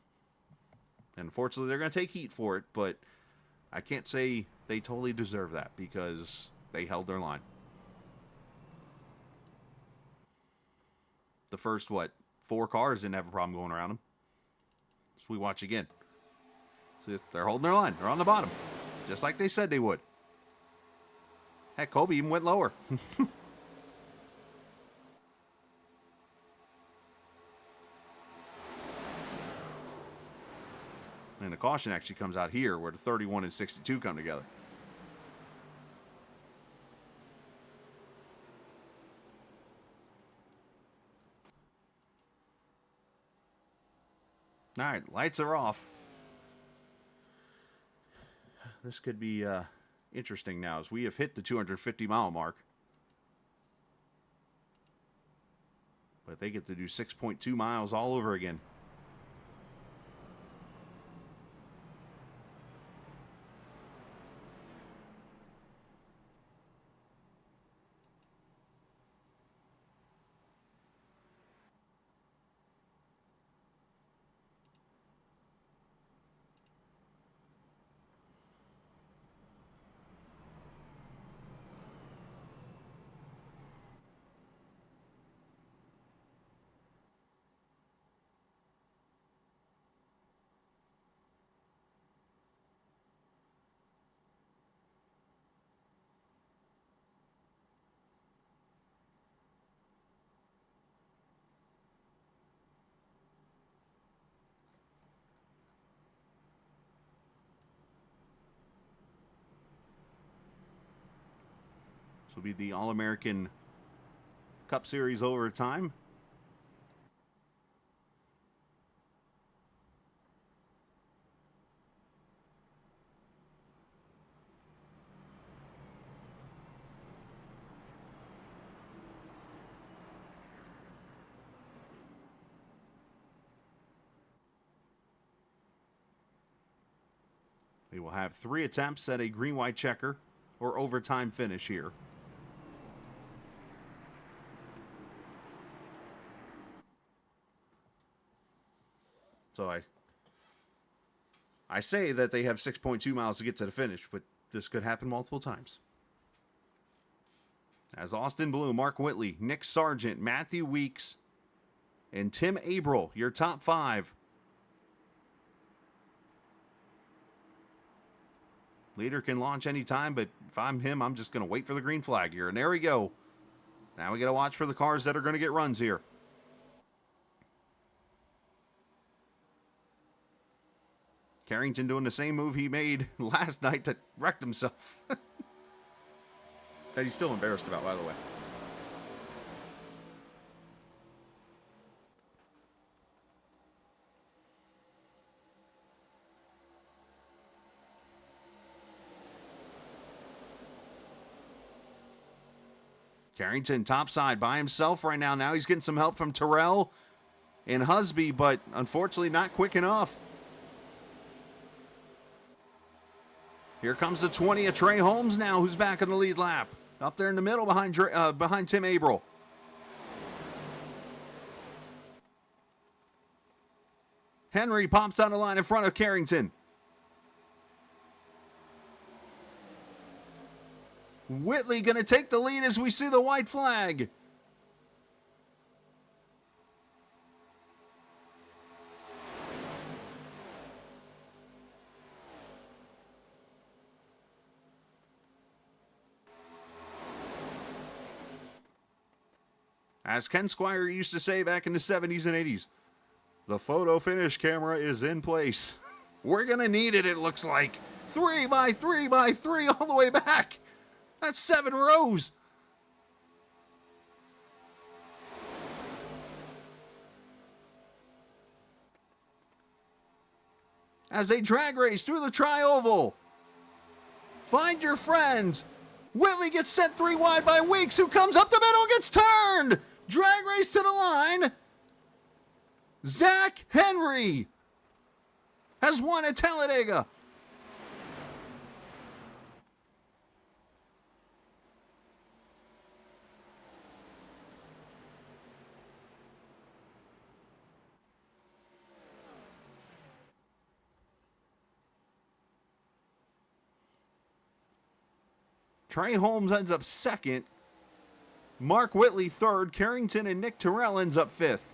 Speaker 3: And unfortunately, they're going to take heat for it, but I can't say they totally deserve that because they held their line. The first, 4 cars didn't have a problem going around them. So we watch again. So they're holding their line. They're on the bottom. Just like they said they would. Heck, Kobe even went lower. And the caution actually comes out here where the 31 and 62 come together. All right, lights are off. This could be interesting now as we have hit the 250-mile mark. But they get to do 6.2 miles all over again. This will be the All-American Cup Series overtime. They will have 3 attempts at a green-white checker or overtime finish here. So I say that they have 6.2 miles to get to the finish, but this could happen multiple times. As Austin Blue, Mark Whitley, Nick Sargent, Matthew Weeks, and Tim Abril, your top 5. Leader can launch anytime, but if I'm him, I'm just going to wait for the green flag here. And there we go. Now we got to watch for the cars that are going to get runs here. Carrington doing the same move he made last night that wrecked himself. That he's still embarrassed about, by the way. Carrington topside by himself right now. Now he's getting some help from Terrell and Husby, but unfortunately not quick enough. Here comes the 20 of Trey Holmes now, who's back in the lead lap. Up there in the middle behind Tim Abril. Henry pops out of line in front of Carrington. Whitley going to take the lead as we see the white flag. As Ken Squire used to say back in the 70s and 80s, the photo finish camera is in place. We're going to need it, it looks like. 3 by 3 by 3 all the way back. That's 7 rows. As they drag race through the tri-oval. Find your friends. Whitley gets sent 3 wide by Weeks, who comes up the middle and gets turned. Drag race to the line. Zach Henry has won at Talladega. Trey Holmes ends up second. Mark Whitley third. Carrington and Nick Terrell ends up fifth.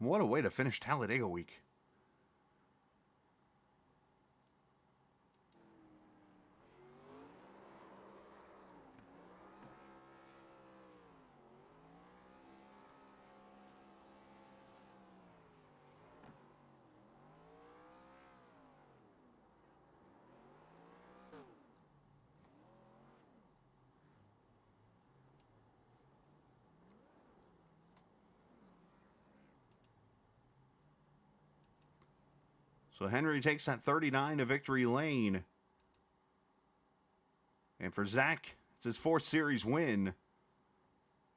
Speaker 3: What a way to finish Talladega week. So Henry takes that 39 to victory lane. And for Zach, it's his 4th series win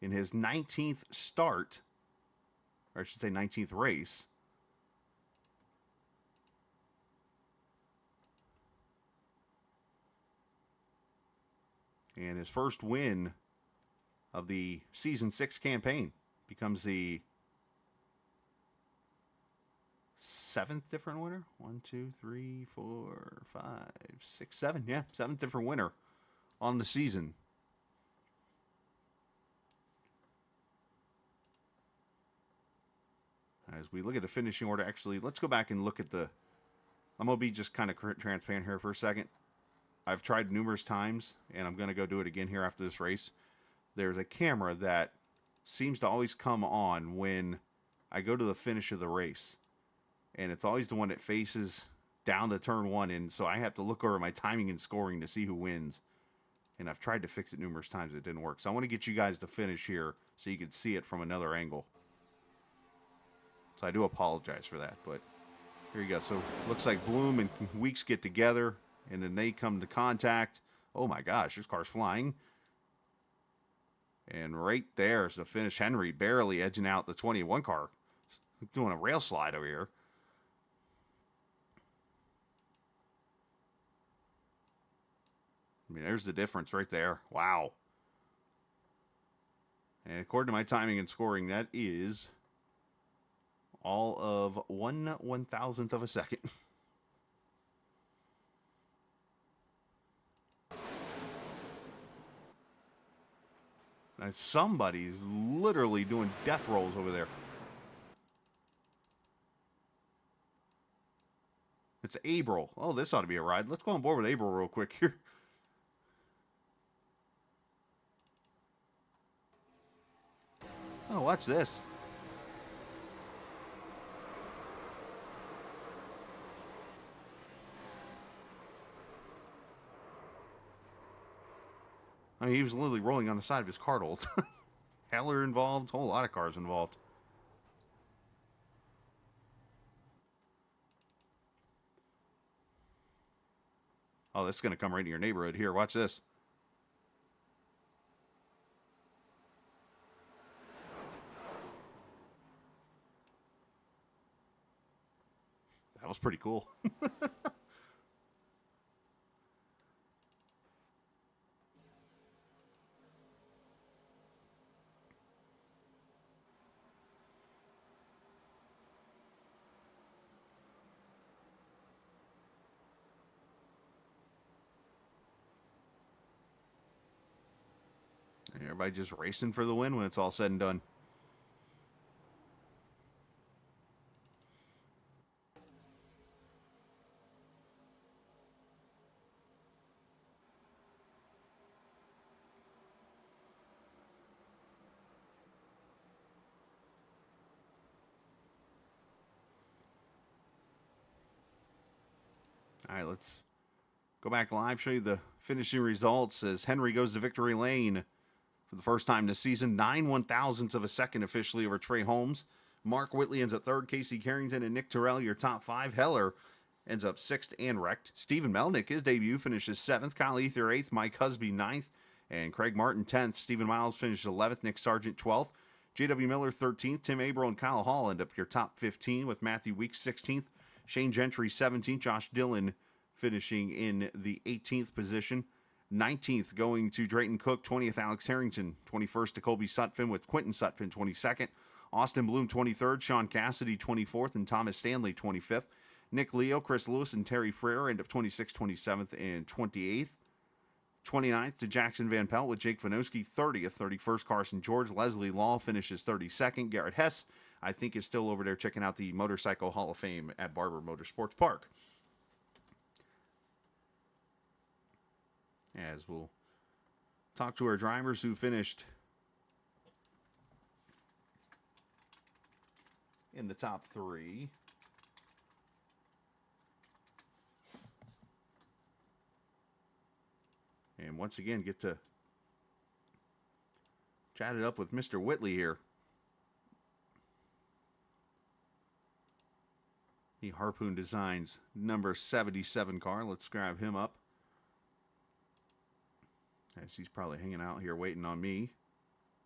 Speaker 3: in his 19th start. Or I should say 19th race. And his first win of the Season 6 campaign. Becomes the 7th different winner. 1, 2, 3, 4, 5, 6, 7. Yeah, 7th different winner on the season. As we look at the finishing order, actually, let's go back and look at the... I'm going to be just kind of transparent here for a second. I've tried numerous times, and I'm going to go do it again here after this race. There's a camera that seems to always come on when I go to the finish of the race. And it's always the one that faces down to turn 1, and so I have to look over my timing and scoring to see who wins. And I've tried to fix it numerous times. It didn't work. So I want to get you guys to finish here so you can see it from another angle. So I do apologize for that, but here you go. So looks like Bloom and Weeks get together, and then they come to contact. Oh my gosh, this car's flying. And right there's the finish. Henry barely edging out the 21 car. Doing a rail slide over here. I mean, there's the difference right there. Wow. And according to my timing and scoring, that is all of 1/1000th of a second. Now somebody's literally doing death rolls over there. It's April. Oh, this ought to be a ride. Let's go on board with April real quick here. Oh, watch this. I mean, he was literally rolling on the side of his car the whole time. Heller involved, a whole lot of cars involved. Oh, this is going to come right in your neighborhood. Here, watch this. That was pretty cool. Everybody just racing for the win when it's all said and done. All right, let's go back live, show you the finishing results as Henry goes to victory lane for the first time this season. 9/1000ths of a second officially over Trey Holmes. Mark Whitley ends up 3rd. Casey Carrington and Nick Terrell, your top 5. Heller ends up 6th and wrecked. Stephen Melnick, his debut, finishes 7th. Kyle Ether 8th. Mike Husby 9th. And Craig Martin 10th. Stephen Miles finished 11th. Nick Sargent 12th. J.W. Miller 13th. Tim Averill and Kyle Hall end up your top 15 with Matthew Weeks 16th. Shane Gentry 17th. Josh Dillon finishing in the 18th position. 19th going to Drayton Cook. 20th Alex Harrington. 21st to Colby Sutphin with Quentin Sutphin 22nd. Austin Bloom 23rd. Sean Cassidy 24th. And Thomas Stanley 25th. Nick Leo, Chris Lewis, and Terry Frere end up 26th, 27th, and 28th. 29th to Jackson Van Pelt with Jake Vanoski 30th. 31st Carson George. Leslie Law finishes 32nd. Garrett Hess, I think, is still over there checking out the Motorcycle Hall of Fame at Barber Motorsports Park. As we'll talk to our drivers who finished in the top 3. And once again, get to chat it up with Mr. Whitley here. the Harpoon Designs number 77 car. Let's grab him up. As he's probably hanging out here waiting on me.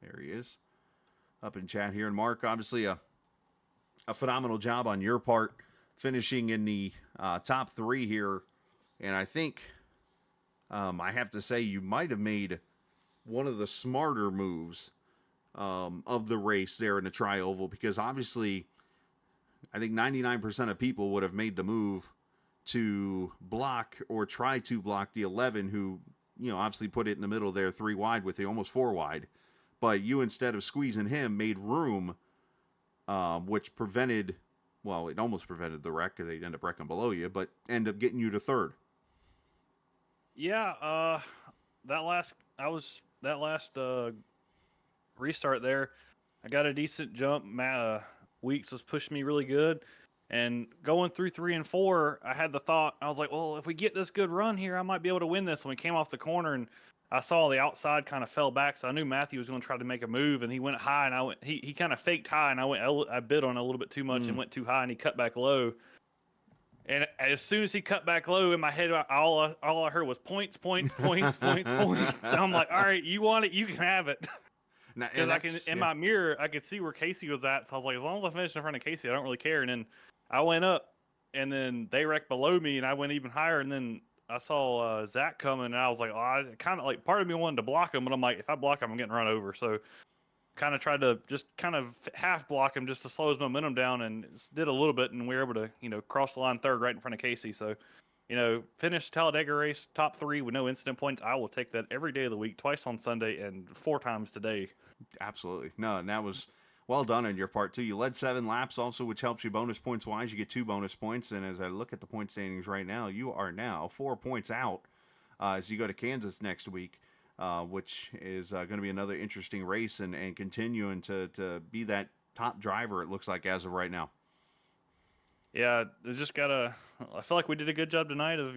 Speaker 3: There he is. Up in chat here. And Mark, obviously a phenomenal job on your part, finishing in the top 3 here. And I think I have to say you might have made one of the smarter moves of the race there in the tri-oval, because obviously I think 99% of people would have made the move to block or try to block the 11, who, obviously put it in the middle there, 3 wide with you, almost 4 wide. But you, instead of squeezing him, made room, which prevented, well, it almost prevented the wreck, because they'd end up wrecking below you, but end up getting you to 3rd.
Speaker 4: Yeah, that last restart there, I got a decent jump. Weeks was pushing me really good, and going through 3 and 4, I had the thought, I was like, well, if we get this good run here, I might be able to win this. And we came off the corner, and I saw the outside kind of fell back, so I knew Matthew was going to try to make a move, and he went high, and he kind of faked high, and I bid on it a little bit too much and went too high, and he cut back low. And as soon as he cut back low, in my head, all I heard was points. And I'm like, all right, you want it, you can have it. Because I can, in my mirror, I could see where Casey was at. So I was like, as long as I finish in front of Casey, I don't really care. And then I went up, and then they wrecked below me, and I went even higher. And then I saw Zach coming, and I was like, oh, I kind of like, part of me wanted to block him, but I'm like, if I block him, I'm getting run over. So kind of tried to just kind of half block him just to slow his momentum down, and did a little bit, and we were able to, cross the line 3rd right in front of Casey. So, finish Talladega race top 3 with no incident points. I will take that every day of the week, twice on Sunday and 4 times today.
Speaker 3: Absolutely. No, and that was well done on your part too. You led 7 laps also, which helps you bonus points wise. You get 2 bonus points. And as I look at the point standings right now, you are now 4 points out as you go to Kansas next week, which is going to be another interesting race, and continuing to be that top driver, it looks like, as of right now.
Speaker 4: Yeah, it's just I feel like we did a good job tonight of,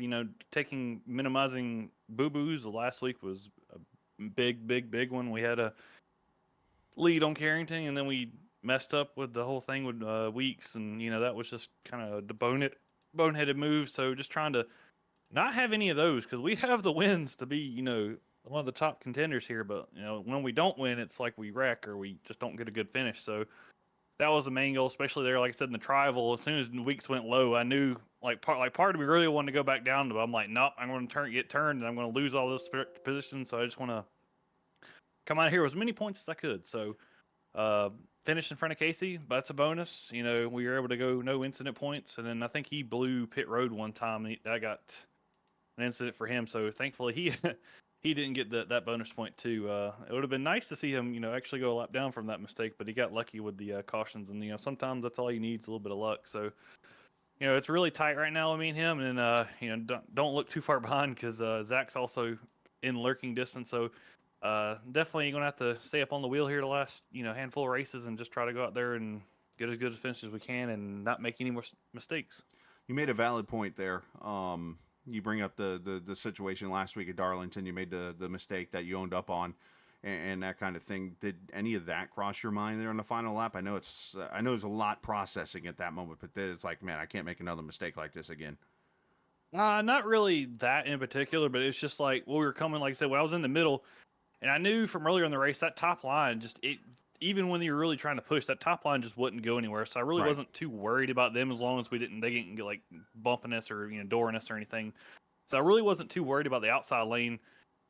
Speaker 4: minimizing boo-boos. The last week was a big one. We had a lead on Carrington, and then we messed up with the whole thing with Weeks, and, that was just kind of the boneheaded move. So just trying to not have any of those, because we have the wins to be, one of the top contenders here. But, when we don't win, it's like we wreck or we just don't get a good finish. So that was the main goal, especially there, like I said, in the tri-oval. As soon as the Weeks went low, I knew, part of me really wanted to go back down, but I'm like, nope, I'm going to get turned, and I'm going to lose all this position. So I just want to come out here with as many points as I could. So finish in front of Casey, but that's a bonus. We were able to go no incident points, and then I think he blew pit road one time. I got an incident for him, so thankfully he didn't get that bonus point too. It would have been nice to see him, actually go a lap down from that mistake, but he got lucky with the cautions, and sometimes that's all you need is a little bit of luck. So it's really tight right now with me and him, and don't look too far behind, because Zach's also in lurking distance. So definitely gonna have to stay up on the wheel here the last handful of races, and just try to go out there and get as good a finish as we can, and not make any more mistakes.
Speaker 3: You made a valid point there. You bring up the situation last week at Darlington. You made the mistake that you owned up on, and that kind of thing. Did any of that cross your mind there on the final lap? I know there's a lot processing at that moment, but it's like, man, I can't make another mistake like this again.
Speaker 4: Not really that in particular, but it's just like, we were coming, like I said, when I was in the middle, and I knew from earlier in the race that top line even when you were really trying to push, that top line just wouldn't go anywhere. So I really wasn't too worried about them, as long as they didn't get like bumping us or dooring us or anything. So I really wasn't too worried about the outside lane.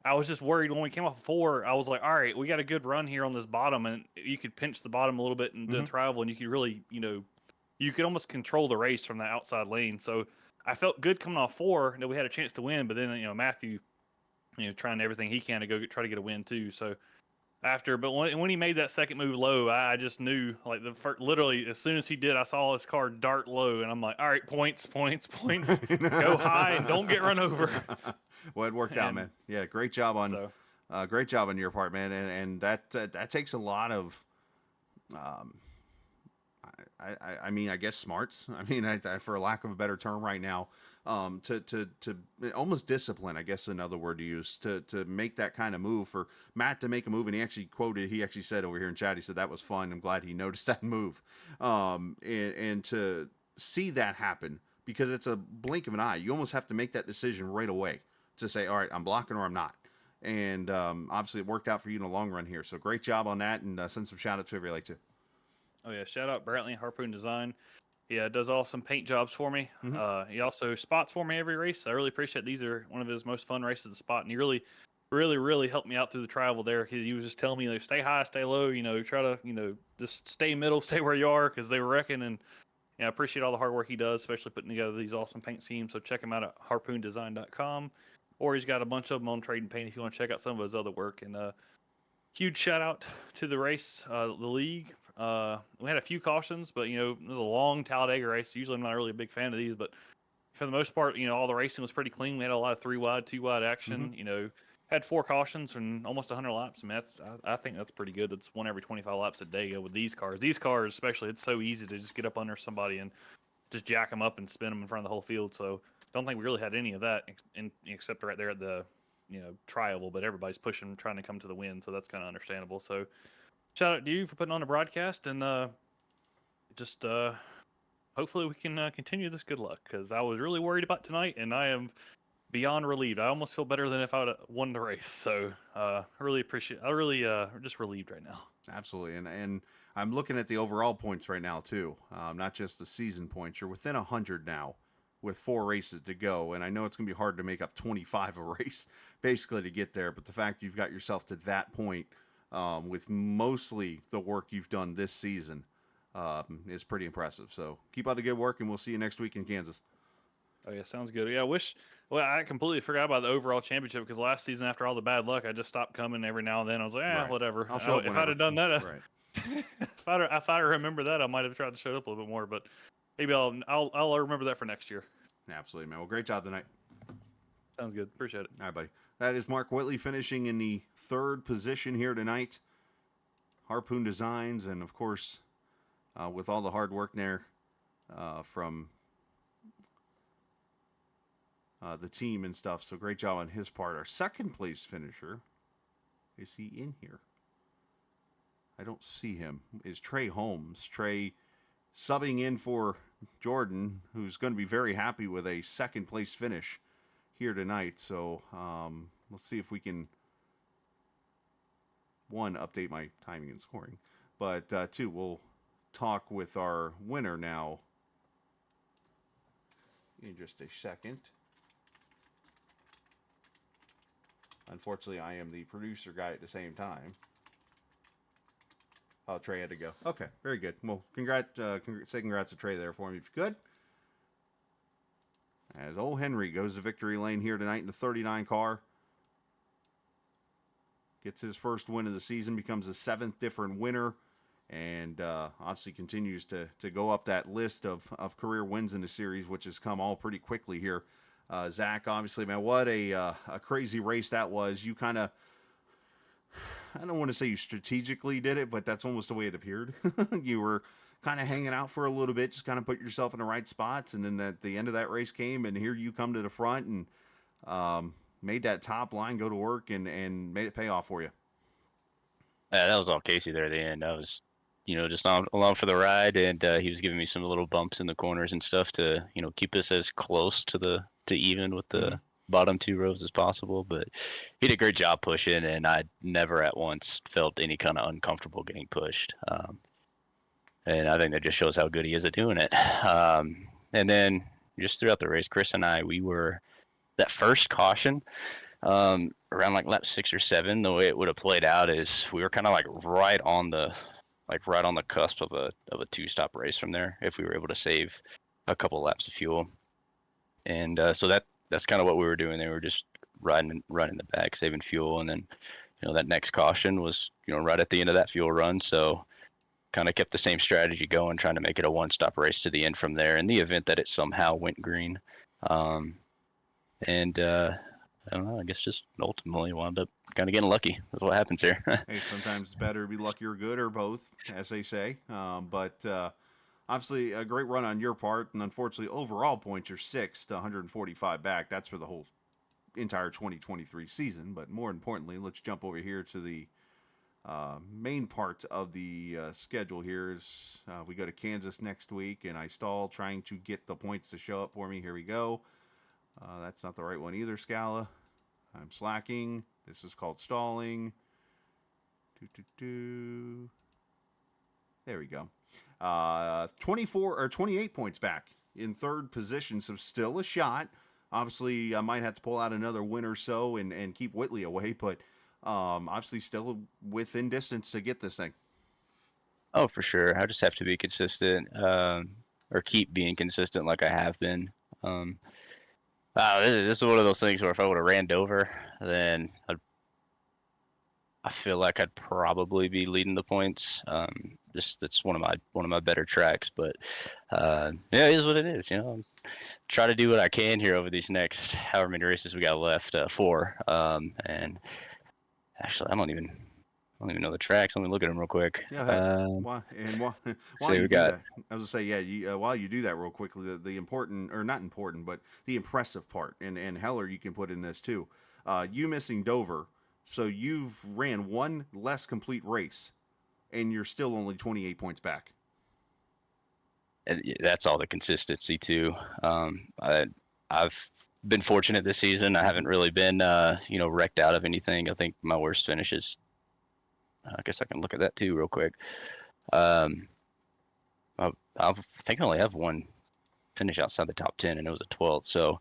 Speaker 4: I was just worried when we came off 4. I was like, all right, we got a good run here on this bottom, and you could pinch the bottom a little bit and do the travel, and you could really, you could almost control the race from that outside lane. So I felt good coming off 4 that we had a chance to win. But then Matthew, trying everything he can to try to get a win too. So but when he made that second move low, I just knew, like, literally as soon as he did, I saw his car dart low, and I'm like, all right, points, go high and don't get run over.
Speaker 3: Well, it worked out, man. Yeah, great job on your part, man, and that takes a lot of, I mean, I guess smarts. I mean, for lack of a better term right now, to almost discipline, I guess another word to use, to make that kind of move, for Matt to make a move. And he actually said over here in chat, he said that was fun. I'm glad he noticed that move. And to see that happen because it's a blink of an eye. You almost have to make that decision right away to say, all right, I'm blocking or I'm not. And obviously it worked out for you in the long run here. So great job on that, and send some shout outs to everybody like to.
Speaker 4: Oh yeah, shout out Brantley Harpoon Design. Yeah, does awesome paint jobs for me. He also spots for me every race. I really appreciate. These are one of his most fun races to spot, and he really helped me out through the travel there. He was just telling me, like, stay high, stay low, try to, just stay middle, stay where you are, because they were wrecking. And I appreciate all the hard work he does, especially putting together these awesome paint schemes. So check him out at harpoondesign.com, or he's got a bunch of them on Trade and Paint if you want to check out some of his other work. And huge shout out to the race, the league. We had a few cautions, but it was a long Talladega race. Usually I'm not really a big fan of these, but for the most part, all the racing was pretty clean. We had a lot of 3 wide, 2 wide action. Had 4 cautions and almost 100 laps. I mean, I think that's pretty good. That's one every 25 laps a day with these cars. These cars, especially, it's so easy to just get up under somebody and just jack them up and spin them in front of the whole field. So don't think we really had any of that, except right there at the trioval. But everybody's pushing, trying to come to the win, so that's kind of understandable. So shout out to you for putting on a broadcast, and just hopefully we can continue this good luck, because I was really worried about tonight, and I am beyond relieved. I almost feel better than if I would have won the race. So I really appreciate. I really just relieved right now.
Speaker 3: Absolutely, and I'm looking at the overall points right now too, not just the season points. You're within 100 now, with 4 races to go, and I know it's gonna be hard to make up 25 a race, basically, to get there. But the fact you've got yourself to that point, with mostly the work you've done this season, is pretty impressive. So keep up the good work, and we'll see you next week in Kansas.
Speaker 4: Oh yeah, sounds good. Yeah, I completely forgot about the overall championship, because last season, after all the bad luck, I just stopped coming every now and then. I was like,
Speaker 3: Right.
Speaker 4: whatever.
Speaker 3: I'll show up
Speaker 4: if I'd have done that,
Speaker 3: right.
Speaker 4: if I remember that, I might have tried to show up a little bit more. But maybe I'll remember that for next year.
Speaker 3: Absolutely, man. Well, great job tonight.
Speaker 4: Sounds good. Appreciate it.
Speaker 3: All right, buddy. That is Mark Whitley finishing in the 3rd position here tonight. Harpoon Designs, and of course, with all the hard work there from the team and stuff. So great job on his part. Our 2nd place finisher, is he in here? I don't see him. Is Trey Holmes. Trey subbing in for Jordan, who's going to be very happy with a 2nd place finish here tonight. So let's see if we can, 1, update my timing and scoring, but 2, we'll talk with our winner now in just a second. Unfortunately, I am the producer guy at the same time. Oh, Trey had to go. Okay, very good. Well, say congrats to Trey there for me if you could. As old Henry goes to victory lane here tonight in the 39 car. Gets his first win of the season, becomes the 7th different winner, and obviously continues to go up that list of career wins in the series, which has come all pretty quickly here. Zach, obviously, man, what a crazy race that was. You kind of, I don't want to say you strategically did it, but that's almost the way it appeared. You were kind of hanging out for a little bit, just kind of put yourself in the right spots, and then at the end of that race came, and here you come to the front and made that top line go to work and made it pay off for you.
Speaker 7: Yeah, that was all Casey there at the end. I was, just along for the ride, and he was giving me some little bumps in the corners and stuff to, keep us as close to even with the bottom 2 rows as possible. But he did a great job pushing, and I never at once felt any kind of uncomfortable getting pushed. And I think that just shows how good he is at doing it. And then just throughout the race, Chris and I, we were that first caution around like lap 6 or 7. The way it would have played out is we were kind of like right on the cusp of a 2-stop race from there, if we were able to save a couple laps of fuel. And so that's kind of what we were doing. They were just riding the back, saving fuel, and then that next caution was right at the end of that fuel run. So kind of kept the same strategy going, trying to make it a 1-stop race to the end from there, in the event that it somehow went green. And I don't know, I guess just ultimately wound up kind of getting lucky. That's what happens here.
Speaker 3: Hey, sometimes it's better to be lucky or good, or both, as they say. But obviously a great run on your part, and unfortunately overall points are 6 to 145 back. That's for the whole entire 2023 season. But more importantly, let's jump over here to the main part of the schedule here is we go to Kansas next week, and I stall trying to get the points to show up for me. Here we go. That's not the right one either, Scala. I'm slacking. This is called stalling. There we go. 24 or 28 points back in third position, so still a shot. Obviously, I might have to pull out another win or so and keep Whitley away, but obviously still within distance to get this thing.
Speaker 7: Oh, for sure. I just have to be consistent, or keep being consistent like I have been. This is one of those things where if I would have ran Dover, then I feel like I'd probably be leading the points. Just that's one of my better tracks, but yeah, it is what it is. Try to do what I can here over these next however many races we got left, 4. And actually, I don't even know the tracks. Let me look at them real quick.
Speaker 3: Yeah, while
Speaker 7: so
Speaker 3: you
Speaker 7: we
Speaker 3: do
Speaker 7: got.
Speaker 3: that, I was gonna say, yeah. While you do that, real quickly, the important or not important, but the impressive part, and Heller, you can put in this too. You missing Dover, so you've ran one less complete race, and you're still only 28 points back.
Speaker 7: And that's all the consistency too. I've been fortunate this season. I haven't really been, wrecked out of anything. I think my worst finishes. I guess I can look at that too real quick. I think I only have one finish outside the top 10, and it was a 12th. So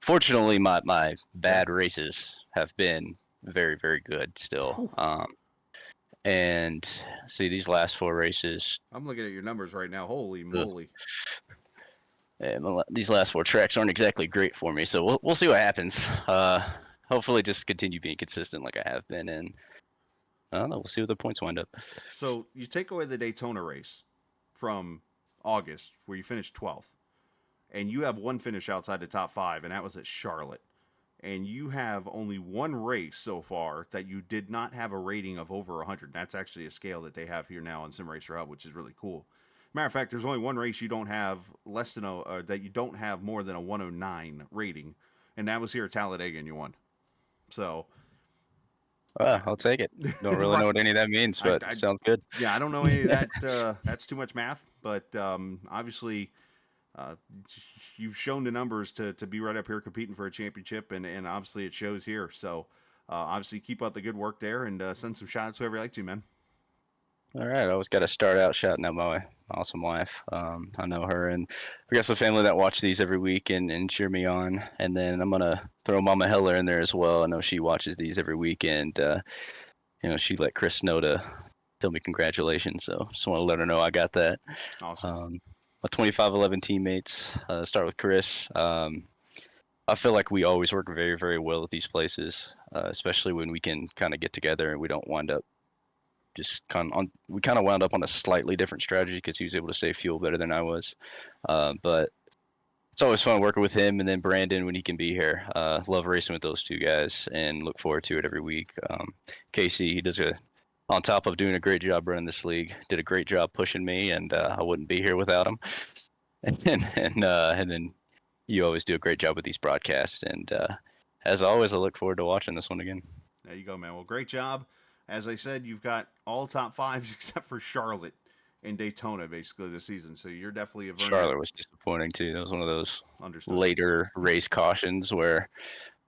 Speaker 7: fortunately, my bad races have been very, very good still. And see these last 4 races.
Speaker 3: I'm looking at your numbers right now. Holy moly!
Speaker 7: These last 4 tracks aren't exactly great for me, so we'll see what happens. Hopefully, just continue being consistent like I have been, and I don't know. We'll see where the points wind up.
Speaker 3: So you take away the Daytona race from August, where you finished 12th, and you have one finish outside the top 5, and that was at Charlotte. And you have only one race so far that you did not have a rating of over 100. That's actually a scale that they have here now on Sim Racer Hub, which is really cool. Matter of fact, there's only one race you don't have less than that you don't have more than a 109 rating, and that was here at Talladega, and you won. So,
Speaker 7: I'll take it. Don't really know what any of that means, but it sounds good.
Speaker 3: Yeah, I don't know any of that. That's too much math, but obviously. You've shown the numbers to be right up here competing for a championship, and obviously it shows here. So obviously keep up the good work there, and send some shout outs to whoever you like to, man.
Speaker 7: All right, I always got to start out shouting out my awesome wife. I know her, and we got some family that watch these every week and cheer me on. And then I'm gonna throw Mama Heller in there as well. I know she watches these every week, and she let Chris know to tell me congratulations. So just want to let her know I got that.
Speaker 3: Awesome.
Speaker 7: My 2511 teammates, start with Chris. I feel like we always work very, very well at these places, especially when we can kind of get together and we don't wind up we kind of wound up on a slightly different strategy because he was able to save fuel better than I was. But it's always fun working with him, and then Brandon when he can be here. Love racing with those two guys and look forward to it every week. Casey, he does on top of doing a great job running this league, did a great job pushing me, and I wouldn't be here without him. And then you always do a great job with these broadcasts. And as always, I look forward to watching this one again.
Speaker 3: There you go, man. Well, great job. As I said, you've got all top 5s except for Charlotte and Daytona basically this season. So you're definitely a
Speaker 7: Charlotte was disappointing too. That was one of those later race cautions where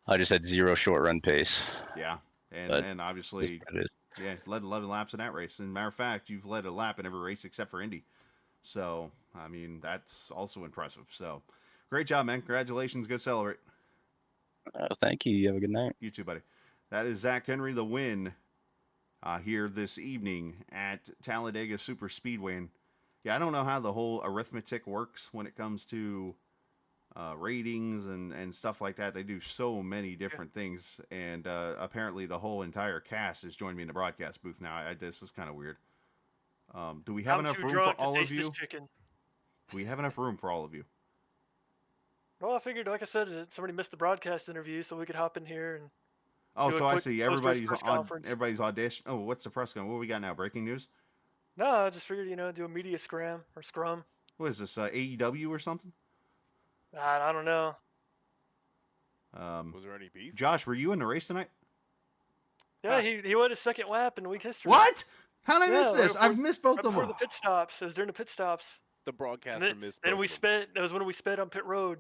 Speaker 7: I just had 0 short run pace.
Speaker 3: Yeah, and obviously. Yeah, led 11 laps in that race. And matter of fact, you've led a lap in every race except for Indy. So, I mean, that's also impressive. So, great job, man. Congratulations. Go celebrate.
Speaker 7: Thank you. You have a good night.
Speaker 3: You too, buddy. That is Zach Henry, the win here this evening at Talladega Superspeedway. And, yeah, I don't know how the whole arithmetic works when it comes to ratings and stuff like that. They do so many different things, and apparently the whole entire cast has joined me in the broadcast booth now. This is kind of weird. Do we have enough room for all of you? Do we have enough room for all of you?
Speaker 8: Well, I figured, like I said, somebody missed the broadcast interview, so we could hop in here and.
Speaker 3: Oh, so I see everybody's audition. Oh, what's the press conference? What we got now? Breaking news?
Speaker 8: No, I just figured, do a media scrum.
Speaker 3: What is this? AEW or something?
Speaker 8: I don't know.
Speaker 9: Was there any beef?
Speaker 3: Josh, were you in the race tonight?
Speaker 8: Yeah, he went his second lap in week history.
Speaker 3: What? How did I miss
Speaker 8: Yeah, right
Speaker 3: this?
Speaker 8: before-
Speaker 3: I've missed both
Speaker 8: Right
Speaker 3: of
Speaker 8: before
Speaker 3: them.
Speaker 8: the pit stops. It was during the pit stops.
Speaker 9: The
Speaker 8: And
Speaker 9: broadcaster missed
Speaker 8: then
Speaker 9: both
Speaker 8: we
Speaker 9: of them.
Speaker 8: sped. That was when we sped on pit road.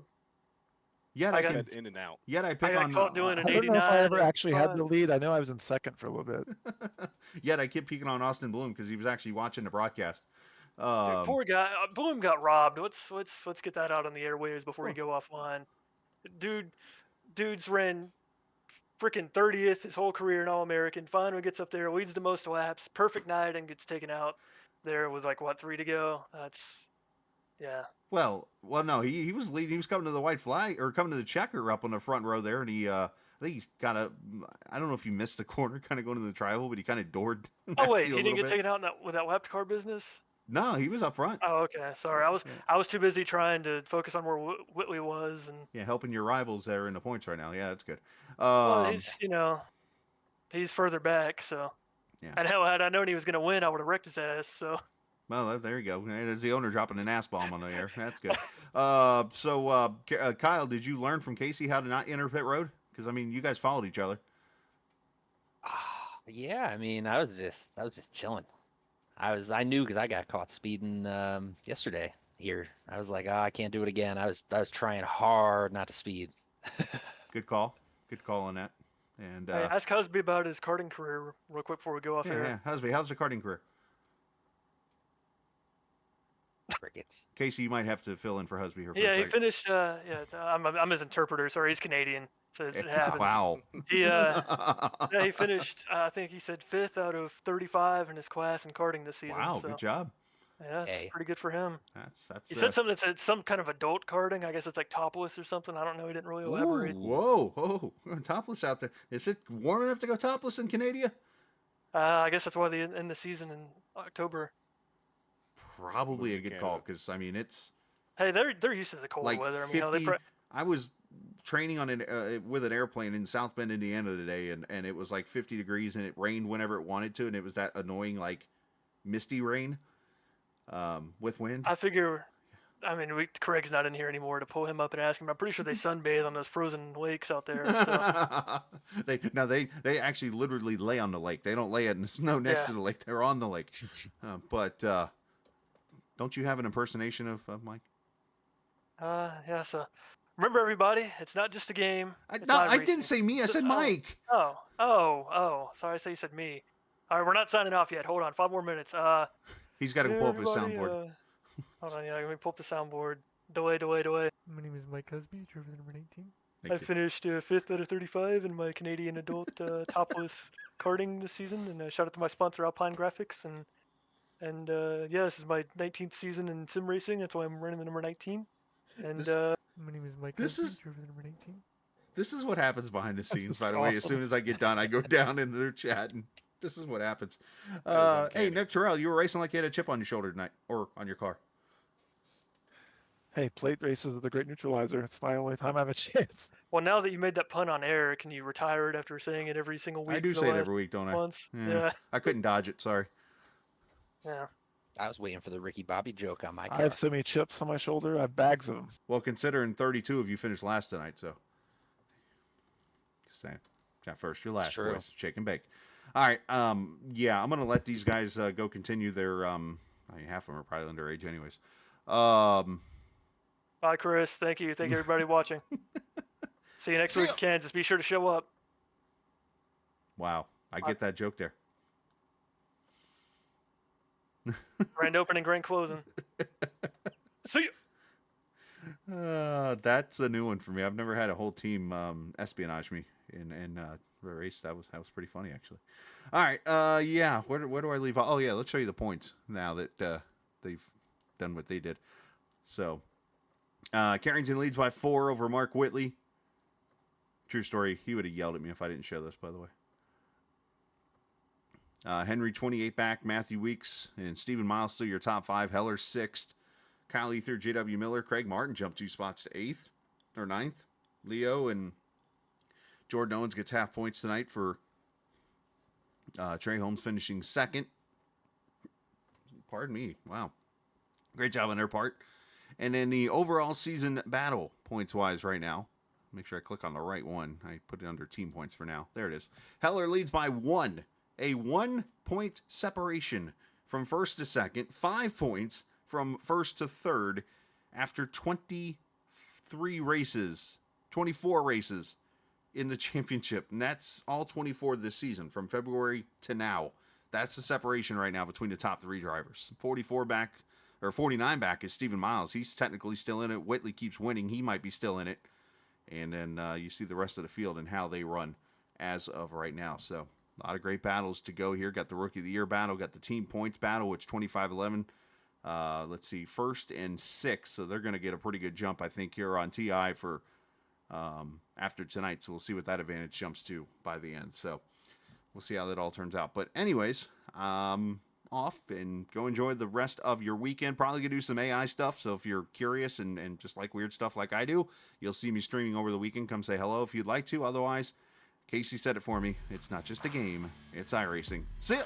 Speaker 3: Yet
Speaker 8: I
Speaker 3: I
Speaker 8: got-
Speaker 3: can.
Speaker 9: Sped in and out.
Speaker 3: Yet I
Speaker 8: I
Speaker 3: pick
Speaker 8: got
Speaker 3: on.
Speaker 8: caught doing an
Speaker 5: I don't know if I
Speaker 8: 89
Speaker 5: ever
Speaker 8: and
Speaker 5: actually had the
Speaker 8: 5.
Speaker 5: lead. I know I was in second for a little bit.
Speaker 3: Yet I keep picking on Austin Bloom because he was actually watching the broadcast.
Speaker 8: Dude, poor guy. Bloom got robbed. Let's get that out on the airwaves before you go offline. Dude's ran freaking 30th his whole career in All-American. Finally gets up there, leads the most laps, perfect night, and gets taken out there with like 3 to go. Yeah.
Speaker 3: Well, no, he was leading. He was coming to the white flag or coming to the checker up on the front row there, and he I think he's got a. I don't know if he missed the corner, kind of going to the tribal, but he kind of doored.
Speaker 8: Oh wait,
Speaker 3: Matthew a
Speaker 8: he didn't
Speaker 3: little
Speaker 8: get
Speaker 3: bit.
Speaker 8: taken out with that lap car business.
Speaker 3: No, he was up front.
Speaker 8: Oh, okay. Sorry, I was too busy trying to focus on where Whitley was, and
Speaker 3: Yeah, helping your rivals there in the points right now. Yeah, that's good.
Speaker 8: well, he's further back, so.
Speaker 3: Yeah.
Speaker 8: And hell, had I known he was gonna win, I would have wrecked his ass. So.
Speaker 3: Well, there you go. There's the owner dropping an ass bomb on the air. That's good. Kyle, did you learn from Casey how to not enter pit road? Because I mean, you guys followed each other.
Speaker 10: Yeah, I mean, I was just chilling. I knew because I got caught speeding yesterday here. I was like, oh, I can't do it again. I was trying hard not to speed.
Speaker 3: Good call. Good call on that. And
Speaker 8: Hey, ask Husby about his karting career real quick before we go off
Speaker 3: yeah,
Speaker 8: air.
Speaker 3: yeah. Husby, how's the karting career?
Speaker 10: Crickets.
Speaker 3: Casey, you might have to fill in for Husby here. For
Speaker 8: Yeah,
Speaker 3: a
Speaker 8: he
Speaker 3: second.
Speaker 8: finished. I'm his interpreter. Sorry, he's Canadian, so it happens.
Speaker 3: Wow.
Speaker 8: Yeah, he finished. I think he said 5th out of 35 in his class in karting this season.
Speaker 3: Wow,
Speaker 8: so,
Speaker 3: good job.
Speaker 8: Yeah, it's
Speaker 10: Hey.
Speaker 8: pretty good for him.
Speaker 3: That's
Speaker 8: He said something that said some kind of adult karting. I guess it's like topless or something. I don't know. He didn't really elaborate.
Speaker 3: Whoa, topless out there. Is it warm enough to go topless in Canada?
Speaker 8: I guess that's why they end the season in October.
Speaker 3: Probably a
Speaker 9: Moving to
Speaker 3: good call
Speaker 9: Canada.
Speaker 3: because I mean it's
Speaker 8: Hey, they're used to the cold
Speaker 3: like
Speaker 8: weather. I mean,
Speaker 3: 50. I was training on with an airplane in South Bend, Indiana today, and it was like 50 degrees and it rained whenever it wanted to, and it was that annoying like misty rain with wind.
Speaker 8: I figure. I mean, Craig's not in here anymore to pull him up and ask him. I'm pretty sure they sunbathe on those frozen lakes out there. So.
Speaker 3: they actually literally lay on the lake. They don't lay in the snow next to the lake. They're on the lake. But don't you have an impersonation of Mike?
Speaker 8: Yeah. So remember, everybody, it's not just a game. It's
Speaker 3: I
Speaker 8: iRacing.
Speaker 3: didn't say me. I said Mike.
Speaker 8: Oh. Sorry, I say you said me. All right, we're not signing off yet. Hold on, 5 more minutes.
Speaker 3: He's got to pull up his
Speaker 8: everybody,
Speaker 3: soundboard.
Speaker 8: Hold on, let me pull up the soundboard. Delay.
Speaker 6: My name is Mike Husby, driver number 19.
Speaker 3: Thank
Speaker 8: I
Speaker 3: you.
Speaker 8: finished 5th out of 35 in my Canadian adult topless karting this season, and shout out to my sponsor Alpine Graphics, and yeah, this is my 19th season in sim racing. That's why I'm running the number 19. And my name is Mike
Speaker 3: this
Speaker 8: Husby,
Speaker 3: is-
Speaker 8: driver number 19.
Speaker 3: This is what happens behind the scenes,
Speaker 5: just
Speaker 3: by the way. As
Speaker 5: awesome.
Speaker 3: soon as I get done, I go down into their chat, and this is what happens.
Speaker 9: was
Speaker 3: Hey,
Speaker 9: uncanny.
Speaker 3: Nick Terrell, you were racing like you had a chip on your shoulder tonight, or on your car.
Speaker 5: Hey, plate races with a great neutralizer. It's my only time I have a chance.
Speaker 8: Well, now that you made that pun on air, can you retire it after saying it every single week?
Speaker 3: I do
Speaker 8: for the
Speaker 3: say it
Speaker 8: last
Speaker 3: every week, don't I?
Speaker 8: months?
Speaker 3: Yeah.
Speaker 8: Yeah.
Speaker 3: I couldn't dodge it. Sorry.
Speaker 8: Yeah.
Speaker 10: I was waiting for the Ricky Bobby joke on my
Speaker 5: I
Speaker 10: car.
Speaker 5: have so many chips on my shoulder. I have bags of them.
Speaker 3: Well, considering 32 of you finished last tonight, so just saying, got first, your last,
Speaker 10: true.
Speaker 3: boys. Shake and bake. All right. Yeah, I'm gonna let these guys go continue their. I mean, half of them are probably underage, anyways.
Speaker 8: Bye, Chris. Thank you. Thank you, everybody watching. See you next week in Kansas. Be sure to show up.
Speaker 3: Wow, I get that joke there.
Speaker 8: Grand opening, grand closing. See you.
Speaker 3: That's a new one for me. I've never had a whole team espionage me in a race. That was pretty funny, actually. All right. Yeah. Where do I leave? Oh yeah. Let's show you the points now that they've done what they did. So, Carrington leads by 4 over Mark Whitley. True story. He would have yelled at me if I didn't show this, by the way. Henry 28 back, Matthew Weeks and Stephen Miles still your top 5. Heller 6th. Kyle Ether, J.W. Miller, Craig Martin jumped 2 spots to 8th or 9th. Leo and Jordan Owens gets half points tonight for Trey Holmes finishing 2nd. Pardon me. Wow. Great job on their part. And then the overall season battle points-wise right now. make sure I click on the right one. I put it under team points for now. There it is. Heller leads by 1. A 1-point separation from first to second. 5 points from first to third after 24 races in the championship. And that's all 24 this season from February to now. That's the separation right now between the top 3 drivers. 49 back is Stephen Miles. He's technically still in it. Whitley keeps winning. He might be still in it. And then you see the rest of the field and how they run as of right now. So a lot of great battles to go here. Got the Rookie of the Year battle. Got the team points battle, which 25-11. Let's see, 1st and 6th. So they're going to get a pretty good jump, I think, here on TI for after tonight. So we'll see what that advantage jumps to by the end. So we'll see how that all turns out. But anyways, off and go enjoy the rest of your weekend. Probably gonna do some AI stuff, so if you're curious and just like weird stuff like I do, you'll see me streaming over the weekend. Come say hello if you'd like to. Otherwise, Casey said it for me. It's not just a game, it's iRacing. See ya!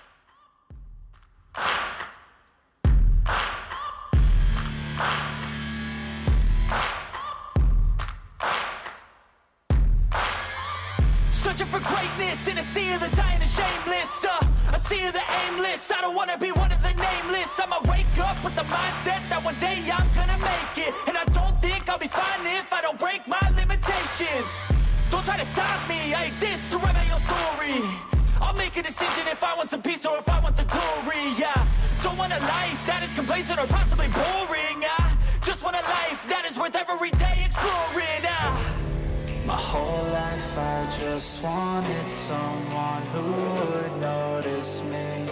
Speaker 1: Searching for greatness in a sea of the dying and shameless. A sea of the aimless. I don't wanna be one of the nameless. I'ma wake up with the mindset that one day I'm gonna make it. And I don't think I'll be fine if I don't break my limitations. Don't try to stop me, I exist to write my own story. I'll make a decision if I want some peace or if I want the glory. Yeah, don't want a life that is complacent or possibly boring. I just want a life that is worth every day exploring.
Speaker 2: My whole life I just wanted someone who would notice me.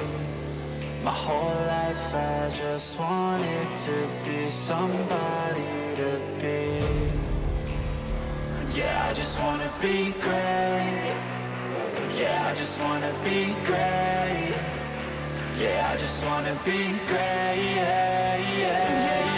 Speaker 2: My whole life I just wanted to be somebody to be. Yeah, I just wanna be great. Yeah, I just wanna be great. Yeah, I just wanna be great. Yeah, yeah, yeah.